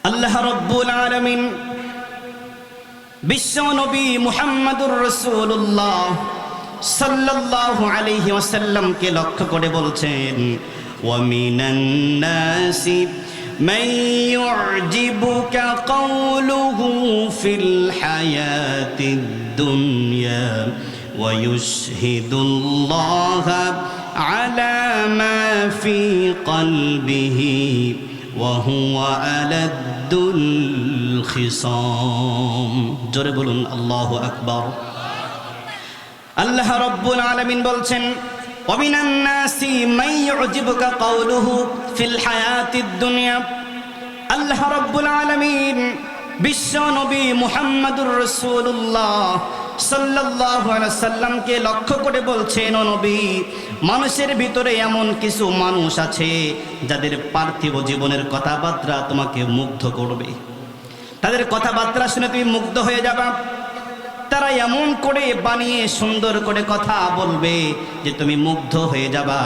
আল্লাহ রাব্বুল আলামিন বিশ্ব নবী মুহাম্মদুর রাসূলুল্লাহ সাল্লাল্লাহু আলাইহি ওয়াসাল্লামকে লক্ষ্য করে বলছেন, ওয়া মিনান নাসি মান ইউজিবুকা কাওলুহু ফিল হায়াতিদ দুনিয়া ওয়া ইউশহিদুল্লাহা আলা মা ফি কলবিহি ওয়া হুয়া আলাদ্দুল খিসাম। জোরে বলুন আল্লাহু আকবার। আল্লাহ রাব্বুল আলামিন বলছেন, ওয়া মিনান নাসি মান ইউজিবুকা কাওলুহু ফিল হায়াতিদ দুনিয়া। আল্লাহ রাব্বুল আলামিন বিশ্ব নবী মুহাম্মদুর রাসূলুল্লাহ সাল্লাল্লাহু আলাইহি সাল্লামকে লক্ষ্য করে বলছেন, ও নবী, মানুষের ভিতরে এমন কিছু মানুষ আছে যাদের পার্থিব জীবনের কথাবার্তা তোমাকে মুগ্ধ করবে। তাদের কথাবার্তা শুনে তুমি মুগ্ধ হয়ে যাবা। তারা এমন করে বানিয়ে সুন্দর করে কথা বলবে যে তুমি মুগ্ধ হয়ে যাবা।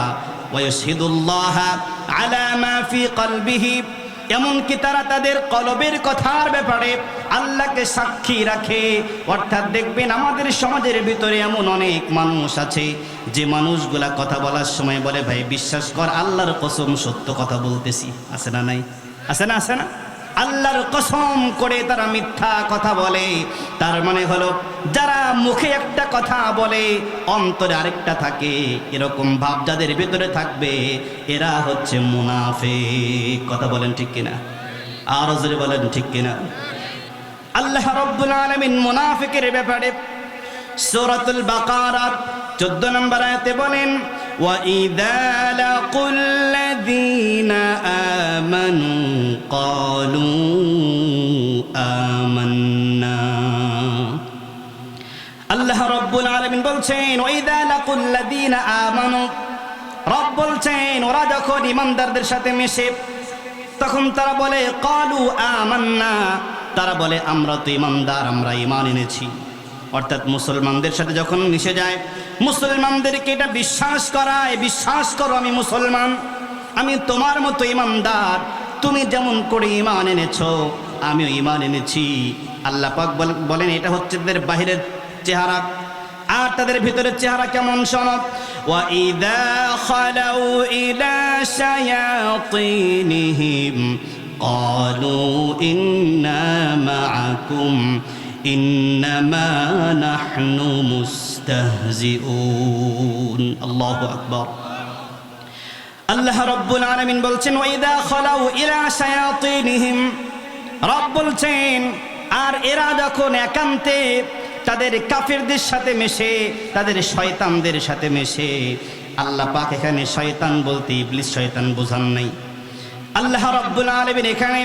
ওয়ায়ুশহিদুল্লাহ আলা মা ফি কলবিহি, এমনকি তারা তাদের কলবের কথার ব্যাপারে আল্লাহকে সাক্ষী রাখে। অর্থাৎ দেখবেন আমাদের সমাজের ভিতরে এমন অনেক মানুষ আছে যে মানুষগুলা কথা বলার সময় বলে, ভাই বিশ্বাস কর আল্লাহর কসম সত্য কথা বলতেছি। আছে না নাই? আছে না? আছে না? আল্লাহর কসম করে তারা মিথ্যা কথা বলে। তার মানে হলো যারা মুখে একটা কথা বলে অন্তরে আরেকটা থাকে, এরকম ভাব যাদের ভিতরে থাকবে এরা হচ্ছে মুনাফিক। কথা বলেন ঠিক কিনা? আর জোরে বলেন ঠিক কিনা? আল্লাহ রাব্বুল আলামিন মুনাফিকের ব্যাপারে সূরাতুল বাকারার 14 নম্বর আয়াতে বলেন, ওয়া ইযা লাকুল লাযীনা আমানু ক্বালু আমান্না। আল্লাহ রাব্বুল আলামিন বলছেন, ওয়া ইযা লাকুল লাযীনা আমানু, রব বলছেন ওরা যখন ঈমানদারদের সাথে মেশে তখন তারা বলে ক্বালু আমান্না, তারা বলে আমরা তো ঈমানদার, আমরা ঈমান এনেছি। অর্থাৎ মুসলমানদের সাথে যখন মিশে যায় মুসলমানদেরকে এটা বিশ্বাস করায়, বিশ্বাস করো আমি মুসলমান, আমি তোমার মতো ঈমানদার, তুমি যেমন করে ঈমান এনেছো আমিও ঈমান এনেছি। আল্লাহ পাক বলেন এটা হচ্ছে তাদের বাহিরের চেহারা, আর তাদের ভিতরের চেহারা কেমন শোনো। ওয়া ইযা খালাউ ইলা শায়াতিনহিম ক্বালু ইন্না মাআকুম ইন্নামা নাহনু মুস্তাহজিউন। আল্লাহু আকবার। আল্লাহ রাব্বুল আলামিন বলছেন, ওয়া ইযা খালাউ ইলা শায়াতিনহিম, রব বলছেন আর এরা যখন একান্তে তাদের কাফিরদের সাথে মেশে, তাদের শয়তানদের সাথে মেশে। আল্লাহ পাক এখানে শয়তান বলতে ইবলিস শয়তান বোঝান নাই। আল্লাহ রাব্বুল আলামিন এখানে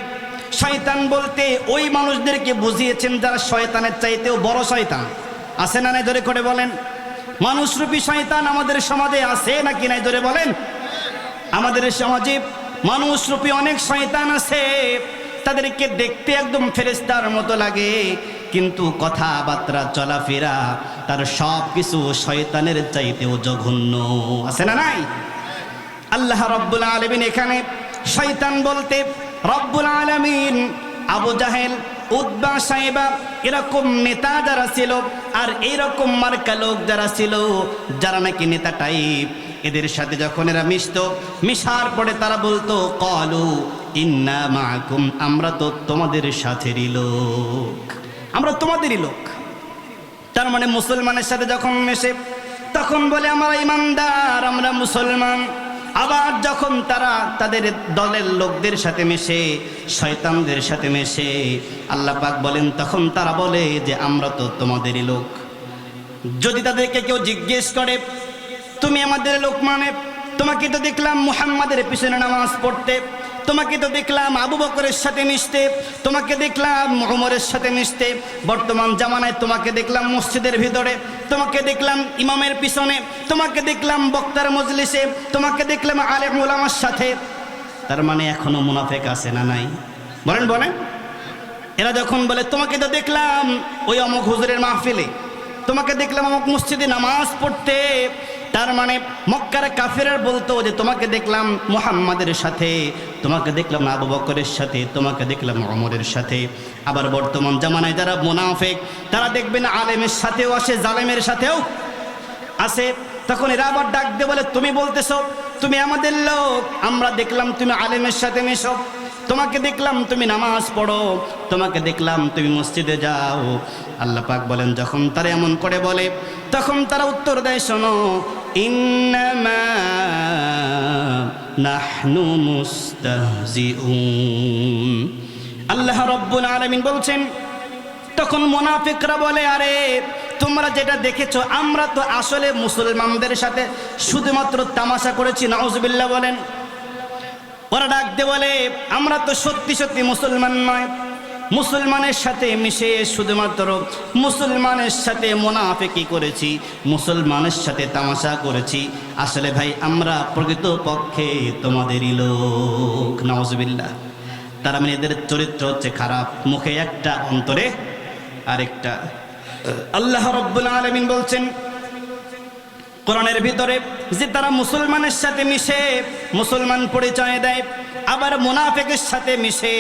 শয়তান বলতে ওই মানুষদেরকে বুঝিয়েছেন যারা শয়তানের চাইতেও বড় শয়তান। আছে না নাই? জোরে করে বলেন। মানুষরূপী শয়তান আমাদের সমাজে আছে নাকি নাই? জোরে বলেন। আমাদের সমাজে মানুষরূপী অনেক শয়তান আছে, তাদেরকে দেখতে একদম ফেরেশতার মতো লাগে, কিন্তু কথাবার্তা চলাফেরা তার সব কিছু শয়তানের চাইতেও জঘন্য। আছে না নাই? আল্লাহ রাব্বুল আলামিন এখানে শয়তান বলতে রব্বুল আলামিন আবু জাহেল, উতবা, সাইবা এরকম নেতা যারা ছিল আর এইরকম মার্কা লোক যারা ছিল, যারা নাকি নেতা টাইপ, এদের সাথে যখন এরা মিশতো, মিশার পরে তারা বলতো ক্বালু ইন্না মাআকুম, আমরা তো তোমাদের সাথেরই লোক, আমরা তোমাদেরই লোক। তার মানে মুসলমানের সাথে যখন মেশে তখন বলে আমরা ঈমানদার, আমরা মুসলমান। আবার যখন তারা তাদের দলের লোকদের সাথে মেশে, শয়তানদের সাথে মেশে, আল্লাহ পাক বলেন তখন তারা বলে যে আমরা তো তোমাদেরই লোক। যদি তাদেরকে কেউ জিজ্ঞেস করে তুমি আমাদের লোক মানে, তোমাকে তো দেখলাম মুহাম্মাদের পিছনে নামাজ পড়তে, তোমাকে তো দেখলাম আবু বকরের সাথে মিশতে, তোমাকে দেখলাম ওমরের সাথে মিশতে, বর্তমান জামানায় তোমাকে দেখলাম মসজিদের ভিতরে, তোমাকে দেখলাম ইমামের পিছনে, তোমাকে দেখলাম বক্তার মজলিসে, তোমাকে দেখলাম আলেম ওলামার সাথে। তার মানে এখনো মুনাফিক আছে না নাই? বলেন বলেন। এরা যখন বলে তোমাকে তো দেখলাম ওই অমুক হুজুরের মাহফিলে, তোমাকে দেখলাম অমুক মসজিদে নামাজ পড়তে, তার মানে মক্কার কাফেররা বলতো যে তোমাকে দেখলাম মুহাম্মাদের সাথে, তোমাকে দেখলাম আবু বকরের সাথে, তোমাকে দেখলাম ওমরের সাথে। আবার বর্তমান জামানায় যারা মুনাফিক তারা দেখবেন আলেমের সাথেও আসে, জালেমের সাথেও আসে। তখন এরা আবার ডাক দিয়ে বলে তুমি বলতেছো তুমি আমাদের লোক, আমরা দেখলাম তুমি আলেমের সাথে মেশো, তোমাকে দেখলাম তুমি নামাজ পড়ো, তোমাকে দেখলাম তুমি মসজিদে যাও। আল্লাহ পাক বলেন যখন তারা এমন করে বলে তখন তারা উত্তর দেয় শোনো, ইন্নামা নাহনু মুস্তাহজিউন। আল্লাহ রাব্বুল আলামিন বলছেন তখন মুনাফিকরা বলে আরে তোমরা যেটা দেখেছো আমরা তো আসলে মুসলমানদের সাথে শুধুমাত্র তামাশা করেছি। নাউজুবিল্লাহ বলেন। ওরা ডাক দিয়ে বলে আমরা তো সত্যি সত্যি মুসলমান নয়, মুসলমানের সাথে মিশে শুধুমাত্র মুসলমানের সাথে মুনাফিকি করেছি, মুসলমানের সাথে তামাশা করেছি। আসলে ভাই আমরা প্রকৃত পক্ষে তোমাদেরই লোক। নাউজুবিল্লাহ। তারা মানে এদের চরিত্র হচ্ছে খারাপ, মুখে একটা অন্তরে আরেকটা। আল্লাহ রাব্বুল আলামিন বলছেন কোরআনের ভিতরে যে তারা মুসলমানের সাথে মিশে মুসলমান পরিচয় দেয়, আবার মুনাফিকের সাথে মিশে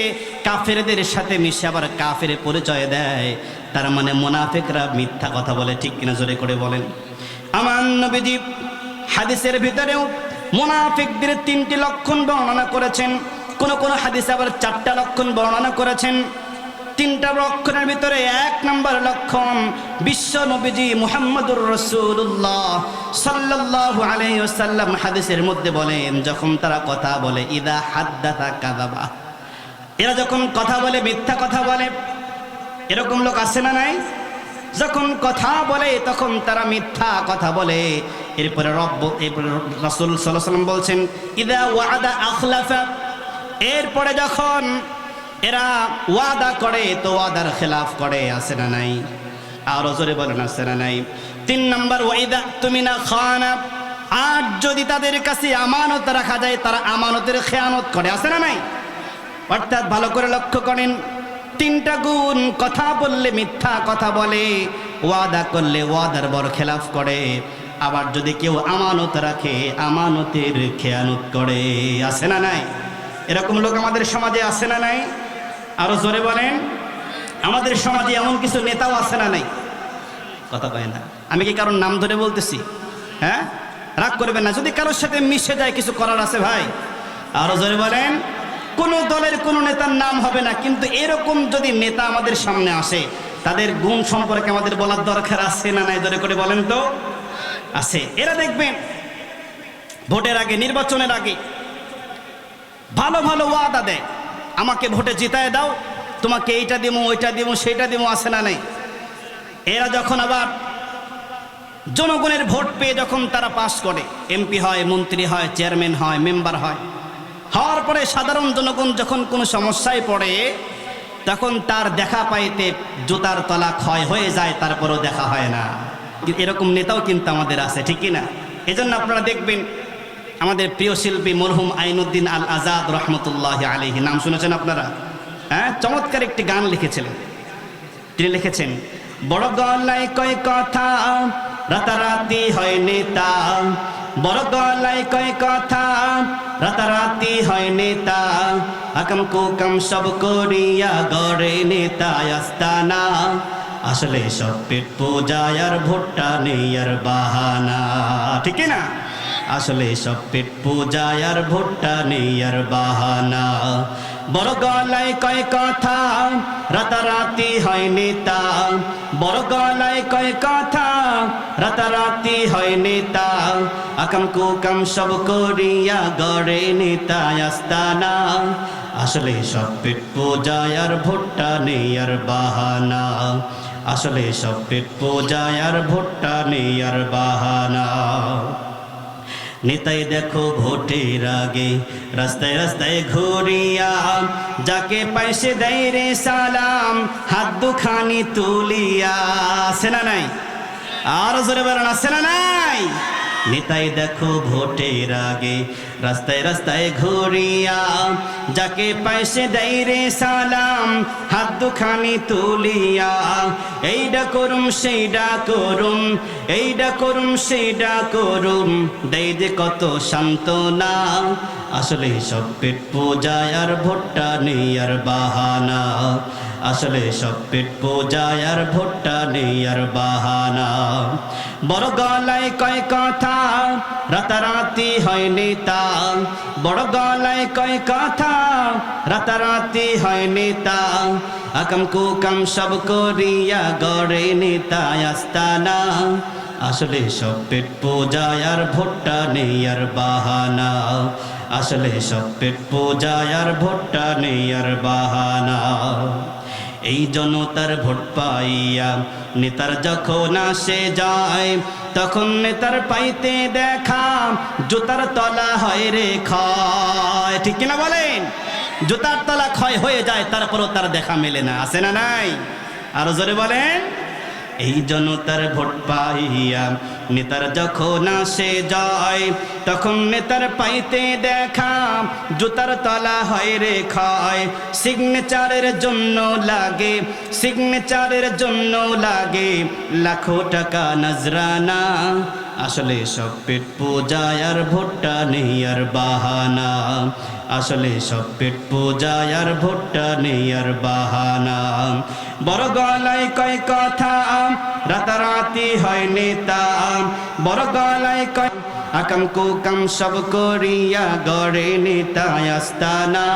কাফেরদের সাথে মিশে আবার কাফের পরিচয় দেয়। তার মানে মুনাফিকরা মিথ্যা কথা বলে, ঠিক কিনা জোরে করে বলেন। আমার নবীজি হাদিসের ভিতরেও মুনাফিকদের 3টি লক্ষণ বর্ণনা করেছেন, কোন কোন হাদিসে আবার 4টা লক্ষণ বর্ণনা করেছেন। 3টা লক্ষণের ভিতরে 1 নম্বর লক্ষণ বিশ্ব নবীজি মুহাম্মদুর রাসূলুল্লাহ সাল্লাল্লাহু আলাইহি ওয়াসাল্লাম হাদিসের মধ্যে বলেন যখন তারা কথা বলে ইদা হাদ্দাথা কাযাবা, এরা যখন কথা বলে মিথ্যা কথা বলে। এরকম লোক আছে না নাই? যখন কথা বলে তখন তারা মিথ্যা কথা বলে। এরপরে রাসূল সাল্লাল্লাহু আলাইহি ওয়াসাল্লাম বলছেন ইদা ওয়াদা আখলাফা, এরপরে যখন এরা ওয়াদা করে তো ওয়াদার খেলাফ করে, আছে না নাই? আরো জোরে বলেন আছে না নাই? 3 নম্বর ওয়াইদা তুমিনা খানা, আর যদি তাদের কাছে আমানত রাখা যায় তারা আমানতের খেয়ানত করে, আছে না নাই? অর্থাৎ ভালো করে লক্ষ্য করেন 3টা গুণ, কথা বললে মিথ্যা কথা বলে, ওয়াদা করলে ওয়াদার বড় খেলাফ করে, আবার যদি কেউ আমানত রাখে আমানতের খেয়ানত করে, আছে না নাই? এরকম লোক আমাদের সমাজে আছে না নাই? আরো জোরে বলেন। আমাদের সমাজে এমন কিছু নেতাও আছে না নাই? কথা কয় না। আমি কি কারোর নাম ধরে বলতেছি? হ্যাঁ, রাগ করবেন না যদি কারোর সাথে মিশে যায়, কিছু করার আছে ভাই। আরো জোরে বলেন। কোন দলের কোন নেতার নাম হবে না, কিন্তু এরকম যদি নেতা আমাদের সামনে আসে তাদের গুণ সম্পর্কে আমাদের বলার দরকার আছে না নাই? জোরে করে বলেন তো। আছে। এরা দেখবেন ভোটের আগে, নির্বাচনের আগে ভালো ভালো ওয়াদা দেয়, আমাকে ভোটে জিতায় দাও, তোমাকে এইটা দিব ওইটা দিব সেইটা দিব, আছে না নাই? এরা যখন আবার জনগণের ভোট পেয়ে যখন তারা পাস করে, এমপি হয়, মন্ত্রী হয়, চেয়ারম্যান হয়, মেম্বার হয়, হওয়ার পরে সাধারণ জনগণ যখন কোনো সমস্যায় পড়ে তখন তার দেখা পাইতে জুতার তলা ক্ষয় হয়ে যায়, তারপরেও দেখা হয় না। এরকম নেতাও কিন্তু আমাদের আছে, ঠিক কি না? এজন্য আপনারা দেখবেন আমাদের প্রিয় শিল্পী মরহুম আইনুদ্দিন আল আজাদ রহমতুল্লাহি আলাইহি, নাম শুনেছেন আপনারা? হ্যাঁ, চমৎকার একটি গান লিখেছিলেন। তিনি লিখেছেন বড় গলায় কয় কথা রাতারাতি হয় নেতা, বড় গলায় কয় কথা রাতারাতি হয় নেতা, আকাম কুকাম সব করিয়া গড়ে নেতা আস্তানা, আসলে সব পেট পূজায় আর ভোটটা নেই আর বাহানা, ঠিক না? আসলে সব পেট পূজায় আর ভোটটা নেই আর বাহানা, বড় গলায় কয় কথা রাতারাতি হয় নেতা, বড় গলায় কয় কথা রাতারাতি হয় নেতা, আকাম কুকাম সব করিয়া গড়ে নেতা আস্তানা, আসলে সব পেট পূজায় আর ভোটটা নেই আর বাহানা, আসলে সব পেট পূজায় আর ভোটটা নেই আর বাহানা। নেতাই দেখো ভোটের আগে রাস্তায় রাস্তায় ঘুরিয়া, যাকে পাইসে দেয় রে সালাম হাত দুখানি তুলিয়া, আছে না নাই? আর জোরে বলেন আছে না নাই? নেতাই দেখো ভোটের আগে রাস্তায় রাস্তায় ঘুরিয়া, যাকে পাইছে দেয় রে সালাম হাত দুখানি তুলিয়া। এইডা করুম সেইডা করুম, এইডা করুম সেইডা করুম, দেয় যে কত সান্ত্বনা। আসলে সব পেট পূজায় আর ভোটটা নেই আর বাহানা। আসলে সব পেট পূজায় আর ভোটটা নেই আর বাহানা। বড় গলায় কয় কথা রাতারাতি হয় নেতা, বড় গলায় কয় কথা রাতারাতি হয় নেতা। আকাম কুকাম সব করিয়া গড়ে নেতা আস্তানা। আসলে সব পেট পূজায় আর ভোটটা নেই আর বাহানা। আসলে সব পেট পূজায় আর ভোটটা নেই আর বাহানা। এই জনতার ভোট পাইয়া নেতার যখন আসে যায়, তখন নেতার পাইতে দেখা জুতার তলা হয় রে ক্ষয়। ঠিক কিনা বলেন? জুতার তলা ক্ষয় হয়ে যায়, তারপরও তার দেখা মেলে না। আছে না নাই? আরো জোরে বলেন। এই জনতার ভোট পাইয়া নেতার যখন আসে যায়, তখন নেতার পাইতে দেখা জুতার তলা হয় রে ক্ষয়। সিগনেচারের জন্য লাগে, সিগনেচারের জন্য লাগে লাখো টাকা নজরানা। আসলে সব পেট পূজায় আর ভোটটা নেই আর বাহানা। আসলে সব পেট পূজায় আর ভোটটা নেই আর বাহানা। বড় গলায় কয় কথা রাতারাতি হয় নেতা, বড় গলায় কয় আকাম কুকাম সব করিয়া গড়ে নেতা আস্তানা।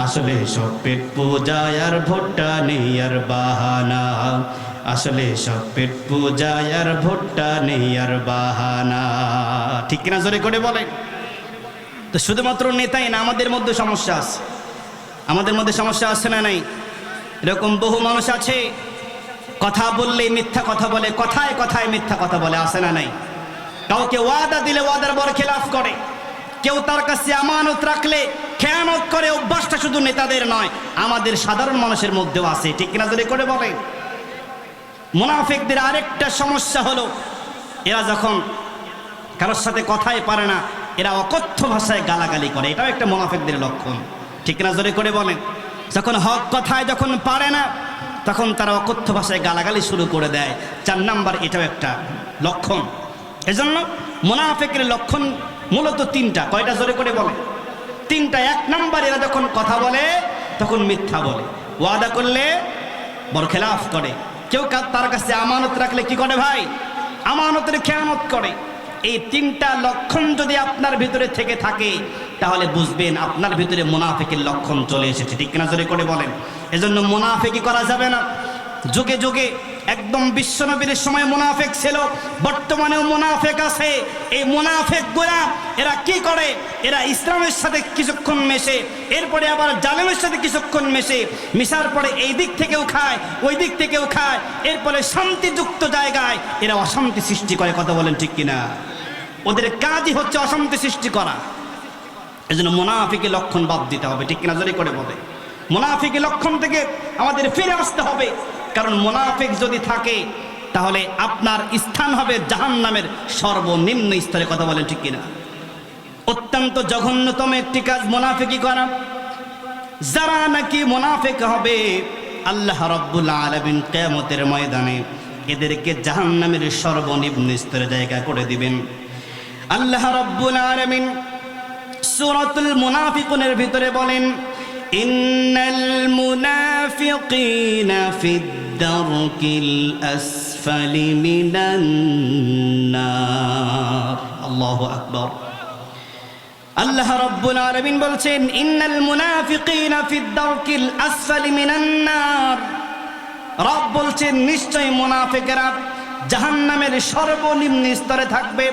আসলে সব পেট পূজায় আর ভোটটা নেই আর বাহানা। আসলে সব পেট পূজায় আর ভোটটা নেই আর বাহানা। ঠিক কিনা জোরে করে বলে? তো শুধুমাত্র নেতাই না, আমাদের মধ্যে সমস্যা আছে। আমাদের মধ্যে সমস্যা আছে না নাই? এরকম বহু মানুষ আছে, কথা বললে মিথ্যা কথা বলে, কথায় কথায় মিথ্যা কথা বলে। আছে না নাই? কাউকে ওয়াদা দিলে ওয়াদার বড় খেলাফ করে, কেউ তার কাছে আমানত রাখলে খেয়ানত করে। অভ্যাসটা শুধু নেতাদের নয়, আমাদের সাধারণ মানুষের মধ্যেও আছে। ঠিক কিনা জোরে করে বলে? মুনাফিকদের আরেকটা সমস্যা হলো, এরা যখন কারোর সাথে কথাই পারে না, এরা অকথ্য ভাষায় গালাগালি করে। এটাও একটা মুনাফিকদের লক্ষণ। ঠিক না জোরে করে বলেন? যখন হক কথায় যখন পারে না, তখন তারা অকথ্য ভাষায় গালাগালি শুরু করে দেয়। 4 নাম্বার, এটাও একটা লক্ষণ। এজন্য মুনাফিকের লক্ষণ মূলত 3টা। কয়টা জোরে করে বলে? 3টা। 1 নাম্বার, এরা যখন কথা বলে তখন মিথ্যা বলে, ওয়াদা করলে বড় খেলাফ করে। কেউ তার কাছে আমানত রাখলে কি করে ভাই? আমানতের খেয়ানত করে। এই 3টা লক্ষণ যদি আপনার ভিতরে থেকে থাকে, তাহলে বুঝবেন আপনার ভিতরে মুনাফিকের লক্ষণ চলে এসেছে। ঠিক কিনা জোরে করে বলেন? এজন্য মুনাফিকি করা যাবে না। যুগে যুগে একদম বিশ্বনবীর সময় মুনাফিক ছিল, বর্তমানেও মুনাফিক আছে। এই মুনাফিকগুলা এরা কি করে? এরা ইসলামের সাথে কিছুক্ষণ মেশে, এরপরে আবার জালেমের সাথে কিছুক্ষণ মেশে, মিশার পরে এই দিক থেকেও খায়, ওই দিক থেকেও খায়। এরপরে শান্তিযুক্ত জায়গায় এরা অশান্তি সৃষ্টি করে। কথা বলেন ঠিক কিনা? ওদের কাজই হচ্ছে অশান্তি সৃষ্টি করা। এজন্য মুনাফিকের লক্ষণ বাদ দিতে হবে। ঠিক কিনা জোরে করে বলে? মুনাফিকের লক্ষণ থেকে আমাদের ফিরে আসতে হবে। কারণ মুনাফিক যদি থাকে, তাহলে আপনার স্থান হবে জাহান্নামের সর্বনিম্ন স্তরে। কথা বলেন ঠিক কিনা? অত্যন্ত জঘন্যতম একটি কাজ মুনাফিকি করা। যারা নাকি মুনাফিক হবে, আল্লাহ রাব্বুল আলামিন কিয়ামতের ময়দানে এদেরকে জাহান্নামের সর্বনিম্ন স্তরে জায়গা করে দিবেন। আল্লাহ রাব্বুল আলামিন সূরাতুল মুনাফিকুনের ভিতরে বলেন, ইন্নাল মুনাফিকিনা ফিদ দারকিল আসফালি মিনান নার। আল্লাহু আকবার। আল্লাহ রাব্বুল আলামিন বলছেন, ইন্নাল মুনাফিকিনা ফিদ দারকিল আসফালি মিনান নার। রব বলছেন, নিশ্চয়ই মুনাফিকেরা জাহান্নামের সর্বনিম্ন স্তরে থাকবে।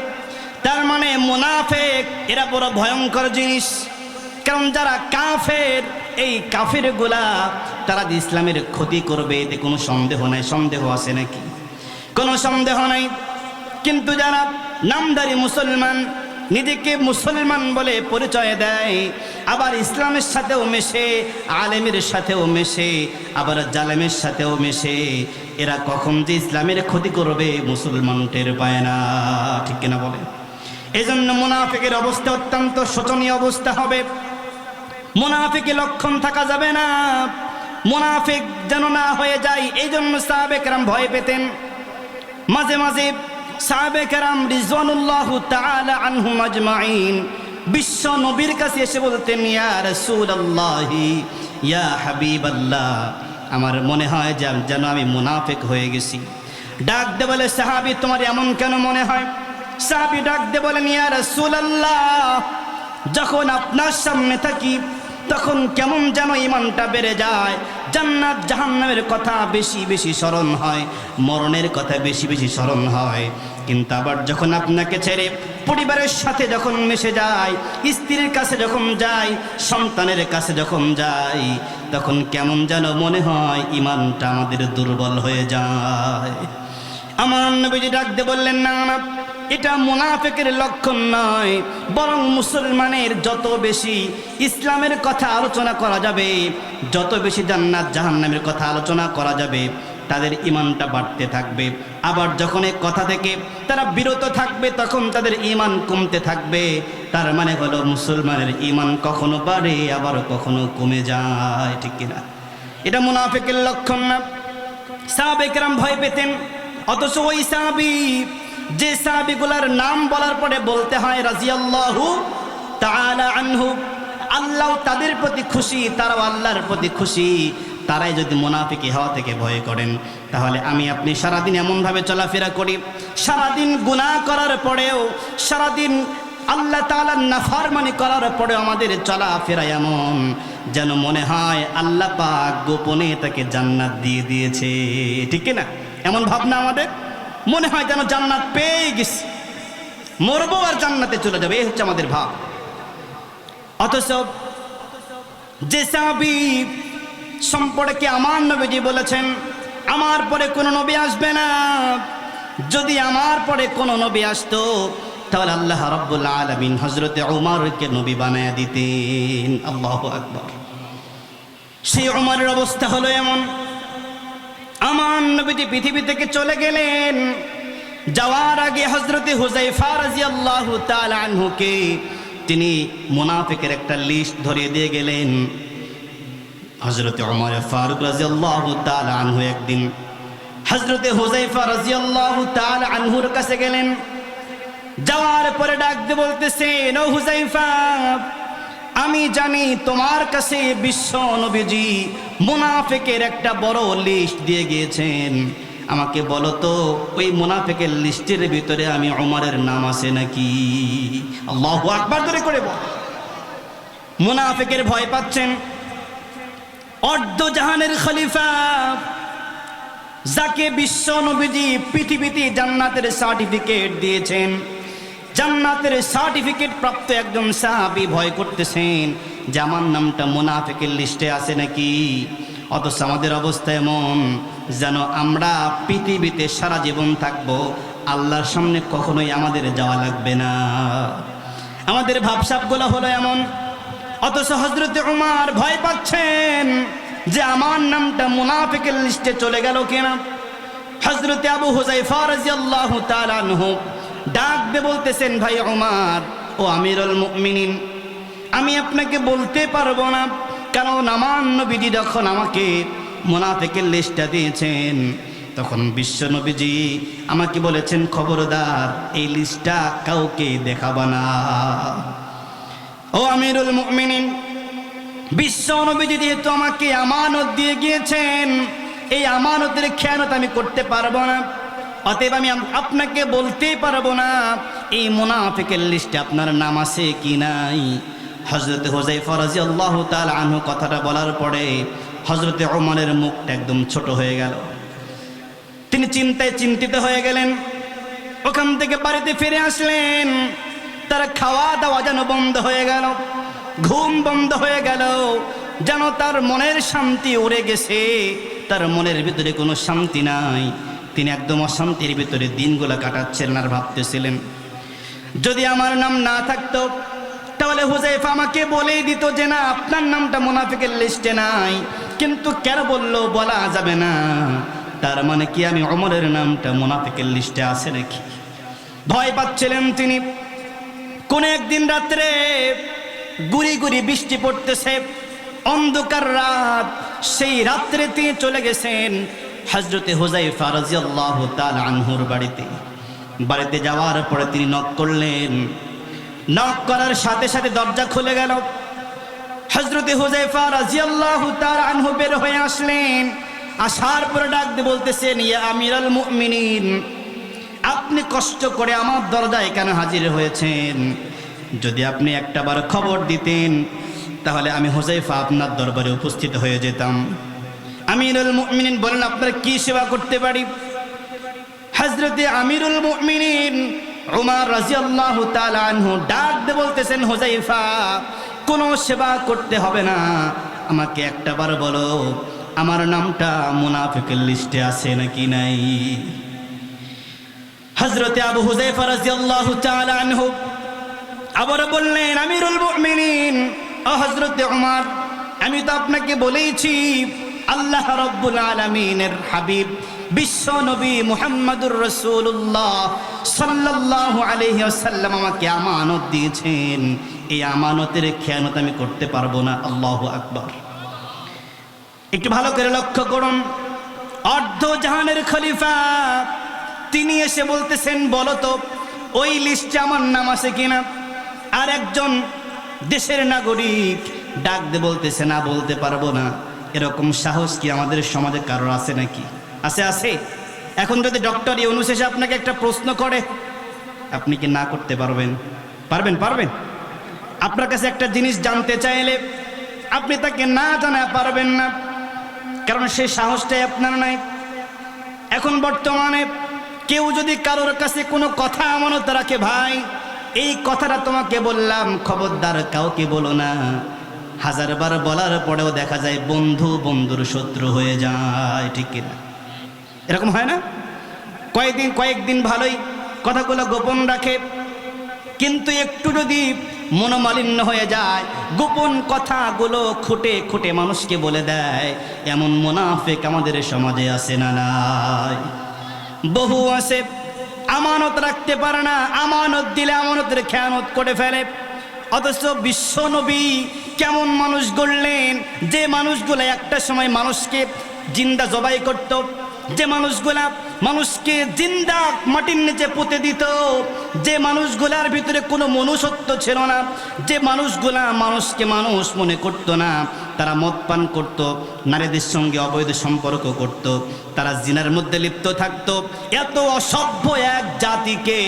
তার মানে মুনাফিক এরা বড় ভয়ঙ্কর জিনিস। কারণ যারা কাফের, এই কাফেরগুলা তারা যে ইসলামের ক্ষতি করবে, এতে কোনো সন্দেহ নাই। সন্দেহ আছে নাকি? কোনো সন্দেহ নাই। কিন্তু যারা নামদারি মুসলমান, নিজেকে মুসলমান বলে পরিচয় দেয়, আবার ইসলামের সাথেও মেশে, আলেমের সাথেও মেশে, আবার জালেমের সাথেও মেশে, এরা কখন যে ইসলামের ক্ষতি করবে মুসলমান টের পায় না। ঠিক কিনা বলে? এজন্য মুনাফিকের অবস্থা অত্যন্ত শোচনীয় অবস্থা হবে। মুনাফিকের লক্ষণ থাকা যাবে না, মুনাফিক যেন না হয়ে যায়। এই জন্য সাহাবে কেরাম ভয় পেতেন। মাঝে মাঝে সাহাবে কেরাম রিজওয়ানুল্লাহ তাআলা আনহুম আজমাইন বিশ্ব নবীর কাছে এসে বলতেন, ইয়া রাসূলুল্লাহ, ইয়া হাবিবাল্লাহ, আমার মনে হয় যেন আমি মুনাফিক হয়ে গেছি। ডাক দে বলে, সাহাবী তোমার এমন কেন মনে হয়? সাহাবী ডাক দে বলেন, ইয়া রাসূলুল্লাহ, যখন আপনার সামনে থাকি তখন কেমন যেন ঈমানটা বেড়ে যায়, জান্নাত জাহান্নামের কথা বেশি বেশি স্মরণ হয়, মরণের কথা বেশি বেশি স্মরণ হয়। কিন্তু আবার যখন আপনাকে ছেড়ে পরিবারের সাথে যখন মিশে যায়, স্ত্রীর কাছে যখন যাই, সন্তানের কাছে যখন যাই, তখন কেমন যেন মনে হয় ঈমানটা আমাদের দুর্বল হয়ে যায়। আমার নবীজি ডাক দিয়ে বললেন, না না, এটা মুনাফিকের লক্ষণ নয়, বরং মুসলমানের যত বেশি ইসলামের কথা আলোচনা করা যাবে, যত বেশি জান্নাত জাহান্নামের কথা আলোচনা করা যাবে, তাদের ঈমানটা বাড়তে থাকবে। আবার যখন এই কথা থেকে তারা বিরত থাকবে, তখন তাদের ঈমান কমতে থাকবে। তার মানে হলো মুসলমানের ঈমান কখনো বাড়ে, আবার কখনো কমে যায়, ঠিক কিনা? এটা মুনাফিকের লক্ষণ না। সাহাবে কেরাম ভয় পেতেন। অথচ ওই সাহাবী, যে সাহাবীগুলার নাম বলার পরে বলতে হয় রাদিয়াল্লাহু তাআলা আনহু, আল্লাহ তাদের প্রতি খুশি, তারাও আল্লাহর প্রতি খুশি, তারাই যদি মুনাফিকি হওয়া থেকে ভয় করেন, তাহলে আমি আপনি সারাদিন এমনভাবে চলাফেরা করি, সারাদিন গুনাহ করার পরেও, সারাদিন আল্লাহ তাআলার নাফরমানি করার পরেও আমাদের চলাফেরা এমন যেন মনে হয় আল্লাহ পাক গোপনে তাকে জান্নাত দিয়ে দিয়েছে, ঠিক না? এমন ভাবনা আমাদের মনে হয় যেন জান্নাত পেয়ে গেছি, মরবো আর জান্নাতে চলে যাবে, এই হচ্ছে আমাদের ভাব। অথচ যে সাহাবী সম্পর্কে আমার নবীজি বলেছেন, আমার পরে কোনো নবী আসবে না, যদি আমার পরে কোনো নবী আসতো তাহলে আল্লাহ রাব্বুল আলামিন হযরতে উমরকে নবী বানায়া দিতেন। আল্লাহু আকবার। সেই উমরের অবস্থা হলো এমন, আমার নবীজি পৃথিবী থেকে চলে গেলেন, যাওয়ার আগে হযরতে হুযায়ফা রাদিয়াল্লাহু তাআলা আনহুকে তিনি মুনাফিকের একটা লিস্ট ধরিয়ে দিয়ে গেলেন। হযরতে ওমর ফারুক রাদিয়াল্লাহু তাআলা আনহু একদিন হযরতে হুযায়ফা রাদিয়াল্লাহু তাআলা আনহুর কাছে গেলেন। যাওয়ার পরে ডাক দিয়ে বলতেছেন, ও হুযায়ফা, আমি জানি তোমার কাছে বিশ্ব নবীজি মুনাফিকের একটা বড় লিস্ট দিয়ে গিয়েছেন, আমাকে বলো তো ওই মুনাফিকের লিস্টের ভিতরে আমি ওমরের নাম আছে নাকি? আল্লাহু আকবার ধরে করে বল। মুনাফিকের ভয় পাচ্ছেন। অর্ধ জাহানের খলিফা, যাকে বিশ্ব নবীজি পৃথিবীতে জান্নাতের সার্টিফিকেট দিয়েছেন, জান্নাতের সার্টিফিকেট প্রাপ্ত একজন সাহাবী ভয় করতেছেন যে আমার নামটা মুনাফিকের লিস্টে আছে নাকি। অথচ আমাদের অবস্থা এমন যেন আমরা পৃথিবীতে সারা জীবন থাকবো, আল্লাহর সামনে কখনোই আমাদের যাওয়া লাগবে না। আমাদের ভাবসাবগুলো হলো এমন। অথচ হযরতে উমর ভয় পাচ্ছেন যে আমার নামটা মুনাফিকের লিস্টে চলে গেল কিনা। হযরতে আবু হুযায়ফা রাদিয়াল্লাহু তাআলা আনহু ডাক দিয়ে বলতেছেন, ভাই উমর, ও আমিরুল মুমিনিন, আমি আপনাকে বলতে পারবো না, কারণ আমার নবীজি যখন আমাকে মুনাফিকের লিস্টটা দিয়েছেন, তখন বিশ্ব নবীজি আমাকে বলেছেন, খবরদার এই লিস্টটা কাউকে দেখাবা না। ও আমিরুল মুমিনিন, বিশ্ব নবীজি যেহেতু আমাকে আমানত দিয়ে গিয়েছেন, এই আমানতের খেয়ানত আমি করতে পারবো না, অতএব আমি আপনাকে বলতেই পারবো না এই মুনাফিকের লিস্টে আপনার নাম আছে কি নাই। হযরতে হুযায়ফা রাদিয়াল্লাহু তাআলা আনহু কথাটা বলার পরে হযরতে ওমরের মুখটা একদম ছোট হয়ে গেল। তিনি চিন্তায় চিন্তিত হয়ে গেলেন। ওখান থেকে বাড়িতে ফিরে আসলেন। তার খাওয়া দাওয়া যেন বন্ধ হয়ে গেল, ঘুম বন্ধ হয়ে গেল, যেন তার মনের শান্তি উড়ে গেছে, তার মনের ভিতরে কোনো শান্তি নাই। তিনি একদম অশান্তির ভিতরে দিনগুলো কাটাচ্ছিলেন আর ভাবতেছিলেন, যদি আমার নাম না থাকতো তাহলে হুযায়ফা আমাকে বলেই দিত যে না, আপনার নামটা মুনাফিকের লিস্টে নাই, কিন্তু কেন বললো বলা যাবে না, তার মানে কি আমি ওমরের নামটা মুনাফিকের লিস্টে আছে নাকি? ভয় পাচ্ছিলেন তিনি। কোন একদিন রাত্রে গুড়ি গুড়ি বৃষ্টি পড়তেছে, অন্ধকার রাত। সেই রাত্রে তিনি চলে গেছেন হযরতে হুযায়ফা রাদিয়াল্লাহু তাআলা আনহুর বাড়িতে যাওয়ার পরে তিনি নক করলেন। নক করার সাথে সাথে দরজা খুলে গেল। হযরতে হুযায়ফা রাদিয়াল্লাহু তাআলা আনহু বের হয়ে আসলেন। আসার পরে ডাক দিয়ে বলতেছেন, ইয়া আমিরাল মুমিনিন, আপনি কষ্ট করে আমার দরজায় কেন হাজির হয়েছেন? যদি আপনি একটাবার খবর দিতেন তাহলে আমি হুযায়ফা আপনার দরবারে উপস্থিত হয়ে যেতাম। আমিরুল মুমিনিন বলেন, আপনার কি সেবা করতে পারি? হযরতে আমিরুল মুমিনিন উমর রাদিয়াল্লাহু তাআলা আনহু ডাক দিয়ে বলতেছেন, হুযায়ফা, কোনো সেবা করতে হবে না, আমাকে একটাবার বলো আমার নামটা মুনাফিকের লিস্টে আছে নাকি নাই? হযরতে আবু হুযায়ফা রাদিয়াল্লাহু তাআলা আনহু আবার বললেন, আমিরুল মুমিনিন ও হযরতে উমর, আমি তো আপনাকে বলেইছি আল্লাহ রাব্বুল আলামিনের হাবিব বিশ্ব নবী মুহাম্মদুর রাসূলুল্লাহ সাল্লাল্লাহু আলাইহি ওয়াসাল্লাম আমাকে আমানত দিয়েছেন, এই আমানতের খেয়ানত আমি করতে পারবো না। আল্লাহু আকবার। একটু ভালো করে লক্ষ্য করুন, অর্ধ জাহানের খলিফা তিনি এসে বলতেছেন, বলো তো ওই লিস্টে আমার নাম আছে কিনা? আর একজন দেশের নাগরিক ডাক দিয়ে বলতেছে, না বলতে পারবো না। এরকম সাহস কি আমাদের সমাজে কারোর আছে নাকি? আছে? আছে। এখন যদি ডক্টর ইউনূস এসে আপনাকে একটা প্রশ্ন করে, আপনি কি না করতে পারবেন? পারবেন? আপনার কাছে একটা জিনিস জানতে চাইলে আপনি তাকে না জানাতে পারবেন না, কারণ সেই সাহসটাই আপনার নাই। এখন বর্তমানে কেউ যদি কারোর কাছে কোনো কথা আমানত রাখে, ভাই এই কথাটা তোমাকে বললাম, খবরদার কাউকে বলো না, হাজারবার বলার পরেও দেখা যায় বন্ধু বন্ধুর শত্রু হয়ে যায়, ঠিক কিনা? এরকম হয় না? কয়েকদিন ভালোই কথাগুলো গোপন রাখে, কিন্তু একটু যদি মনোমালিন্য হয়ে যায়, গোপন কথাগুলো খুঁটে খুঁটে মানুষকে বলে দেয়, এমন মুনাফিক আমাদের সমাজে আছে না নাই? বহু আছে, আমানত রাখতে পারে না, আমানত দিলে আমানতের খেয়ানত করে ফেলে। অথচ বিশ্ব নবী কেমন মানুষ গড়লেন, যে মানুষগুলো একটা সময় মানুষকে জিন্দা জবাই করত, যে মানুষগুলা মানুষকে জিন্দা মাটির নিচে পুঁতে দিত, যে মানুষগুলার ভিতরে কোনো মনুষ্যত্ব ছিল না, যে মানুষগুলা মানুষকে মানুষ মনে করতো না, তারা মদ পান করত, নারীদের সঙ্গে অবৈধ সম্পর্ক করত, তারা জিনার মধ্যে লিপ্ত থাকতো। এত অসভ্য এক জাতিকে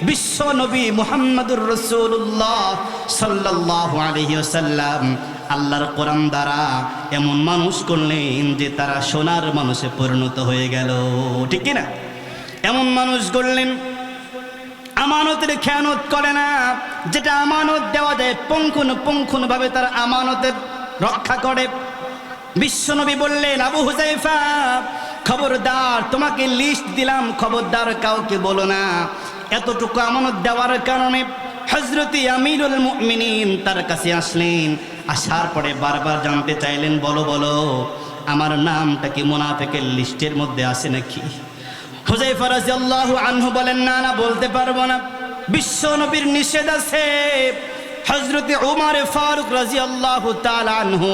বিশ্ব নবী মুহাম্মদুর রাসূলুল্লাহ সাল্লাল্লাহু আলাইহি ওয়াসাল্লাম আল্লাহর কোরআন দ্বারা এমন মানুষ করলেন যে তারা সোনার মানুষে পরিণত হয়ে গেল, ঠিক কিনা? এমন মানুষ গড়লেন আমানতের খেয়ানত করে না, যেটা আমানত দেওয়া যায় পুঙ্খানুপুঙ্খ ভাবে তারা আমানতের রক্ষা করে। বিশ্বনবী বললেন, আবু হুযায়ফা খবরদার, তোমাকে লিস্ট দিলাম, খবরদার কাউকে বলো না। এতটুকু আমানত দেওয়ার কারণে হযরতে আমিরুল মুমিনিন তার কাছে আসলেন। আসার পরে বারবার জানতে চাইলেন, বলো আমার নামটা কি মুনাফিকের লিস্টের মধ্যে আছে নাকি? হুযায়ফা রাদিয়াল্লাহু আনহু বলেন, না বলতে পারবো না, বিশ্ব নবীর নিষেধ আছে। হযরতে উমর ফারুক রাদিয়াল্লাহু তাআলা আনহু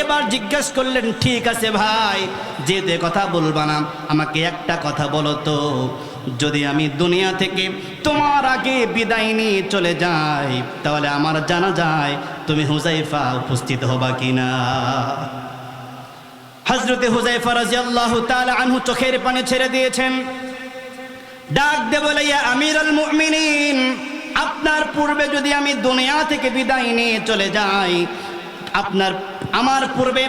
এবার জিজ্ঞেস করলেন, ঠিক আছে ভাই, যেতে কথা বলবা না, আমাকে একটা কথা বলো তো, যদি আমি দুনিয়া থেকে তোমার আগে বিদায় নিয়ে চলে যাই, তাহলে আমার জানা যায় তুমি হুযায়ফা উপস্থিত হবা কিনা? হযরতে হুযায়ফা রাদিয়াল্লাহু তাআলা আনহু চোখের পানি ছেড়ে দিয়েছেন। ডাক দিয়ে বলে, ইয়া আমিরুল মুমিনিন, আপনার পূর্বে যদি আমি দুনিয়া থেকে বিদায় নিয়ে চলে যাই, আমার পূর্বে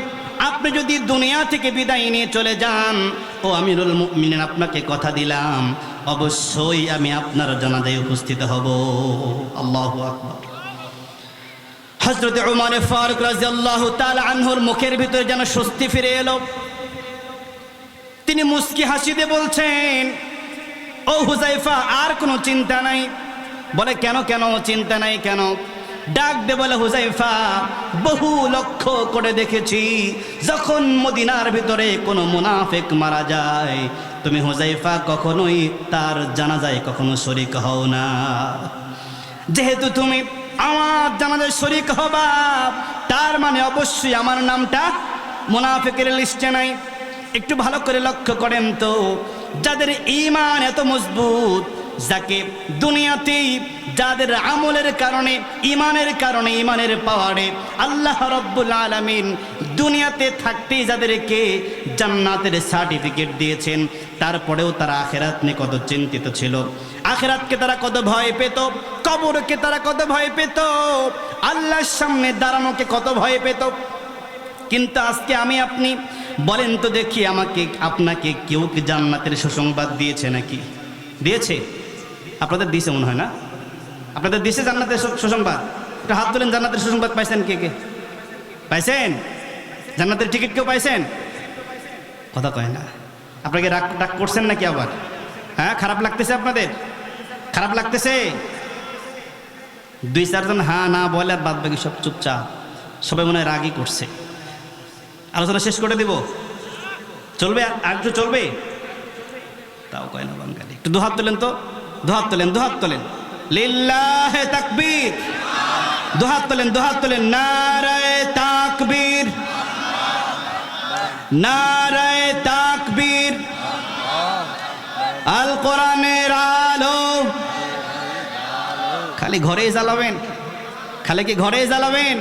আপনি যদি দুনিয়া থেকে বিদায় নিয়ে চলে যান, ও আমিরুল মুমিনিন, আপনাকে কথা দিলাম অবশ্যই আমি আপনার জানাজায় উপস্থিত হব। আল্লাহু আকবার। হযরতে উমর ফারুক রাদিয়াল্লাহু তাআলা আনহুর মুখের ভিতরে যেন স্বস্তি ফিরে এলো। তিনি মুস্কি হাসি দিয়ে বলছেন, ও হুযায়ফা, আর কোনো চিন্তা নাই। বলে, কেন চিন্তা নাই কেন? ডাক দে বলে, হুযায়ফা, বহু লক্ষ্য করে দেখেছি, যখন মদিনার ভিতরে কোনো মুনাফিক মারা যায়, তুমি হুযায়ফা কখনোই তার জানাজায় কখনো শরীক হও না। যেহেতু তুমি আমার জানাজায় শরীক হবা, তার মানে অবশ্যই আমার নামটা মুনাফিকের লিস্টে নাই। একটু ভালো করে লক্ষ্য করেন তো, যাদের ঈমান এত মজবুত, যাকে দুনিয়াতেই যাদের আমলের কারণে ইমানের পাওয়ারে আল্লাহ রাব্বুল আলামিন দুনিয়াতে থাকতেই যাদেরকে জান্নাতের সার্টিফিকেট দিয়েছেন, তারপরেও তারা আখিরাত নিয়ে কত চিন্তিত ছিল, আখিরাতকে তারা কত ভয় পেত, কবরকে তারা কত ভয় পেত, আল্লাহর সামনে দাঁড়ানোকে কত ভয় পেত। কিন্তু আজকে আমি আপনি বলেন তো দেখি, আপনাকে কেউ কি জান্নাতের সুসংবাদ দিয়েছে নাকি? দিয়েছে? আপনাদের দিয়েছে মনে হয় না? আপনাদের দিয়েছে জান্নাতের সুসংবাদ? একটু হাত তুলেন। জান্নাতের সুসংবাদ পাইছেন? কে কে পাইছেন? জান্নাতের টিকিট কেউ পাইছেন? কথা কয় না। আপনাকে রাগ করছেন নাকি আবার? হ্যাঁ, খারাপ লাগতেছে আপনাদের? খারাপ লাগতেছে? 2-4 জন হ্যাঁ না বলে আর বাদ বাকি সব চুপচাপ। সবাই মনে হয় রাগই করছে। আলোচনা শেষ করে দিব? চলবে? আর একটু চলবে? তাও কয় না বাঙালি। একটু দুহাত তোলেন তো, দুহাত তোলেন। লিল্লাহে তাকবীর। দুহাত তোলেন। নারায়ে তাকবীর, নারায়ে তাকবীর। আল কোরআনের আলো। খালি ঘরেই জ্বালাবেন? খালি কি ঘরেই জ্বালাবেন?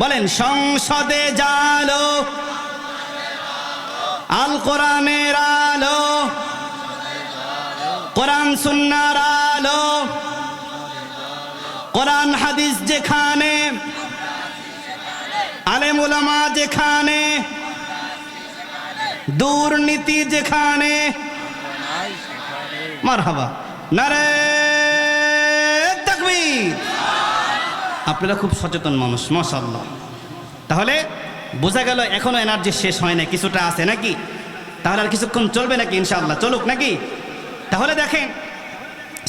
বলেন সংসদে জ্বালো আল কোরআনের আলো, কোরআন সুন্নাহর আলো। কোরআন হাদিস যেখানে, আলেম ওলামা যেখানে, দুর্নীতি যেখানে, মারহাবা, নারে তাকবীর। আপনারা খুব সচেতন মানুষ, মাশাআল্লাহ। তাহলে বোঝা গেল এখনো এনার্জি শেষ হয় না, কিছুটা আছে নাকি? তাহলে আর কিছুক্ষণ চলবে নাকি? ইনশাআল্লাহ চলুক নাকি? তাহলে দেখেন,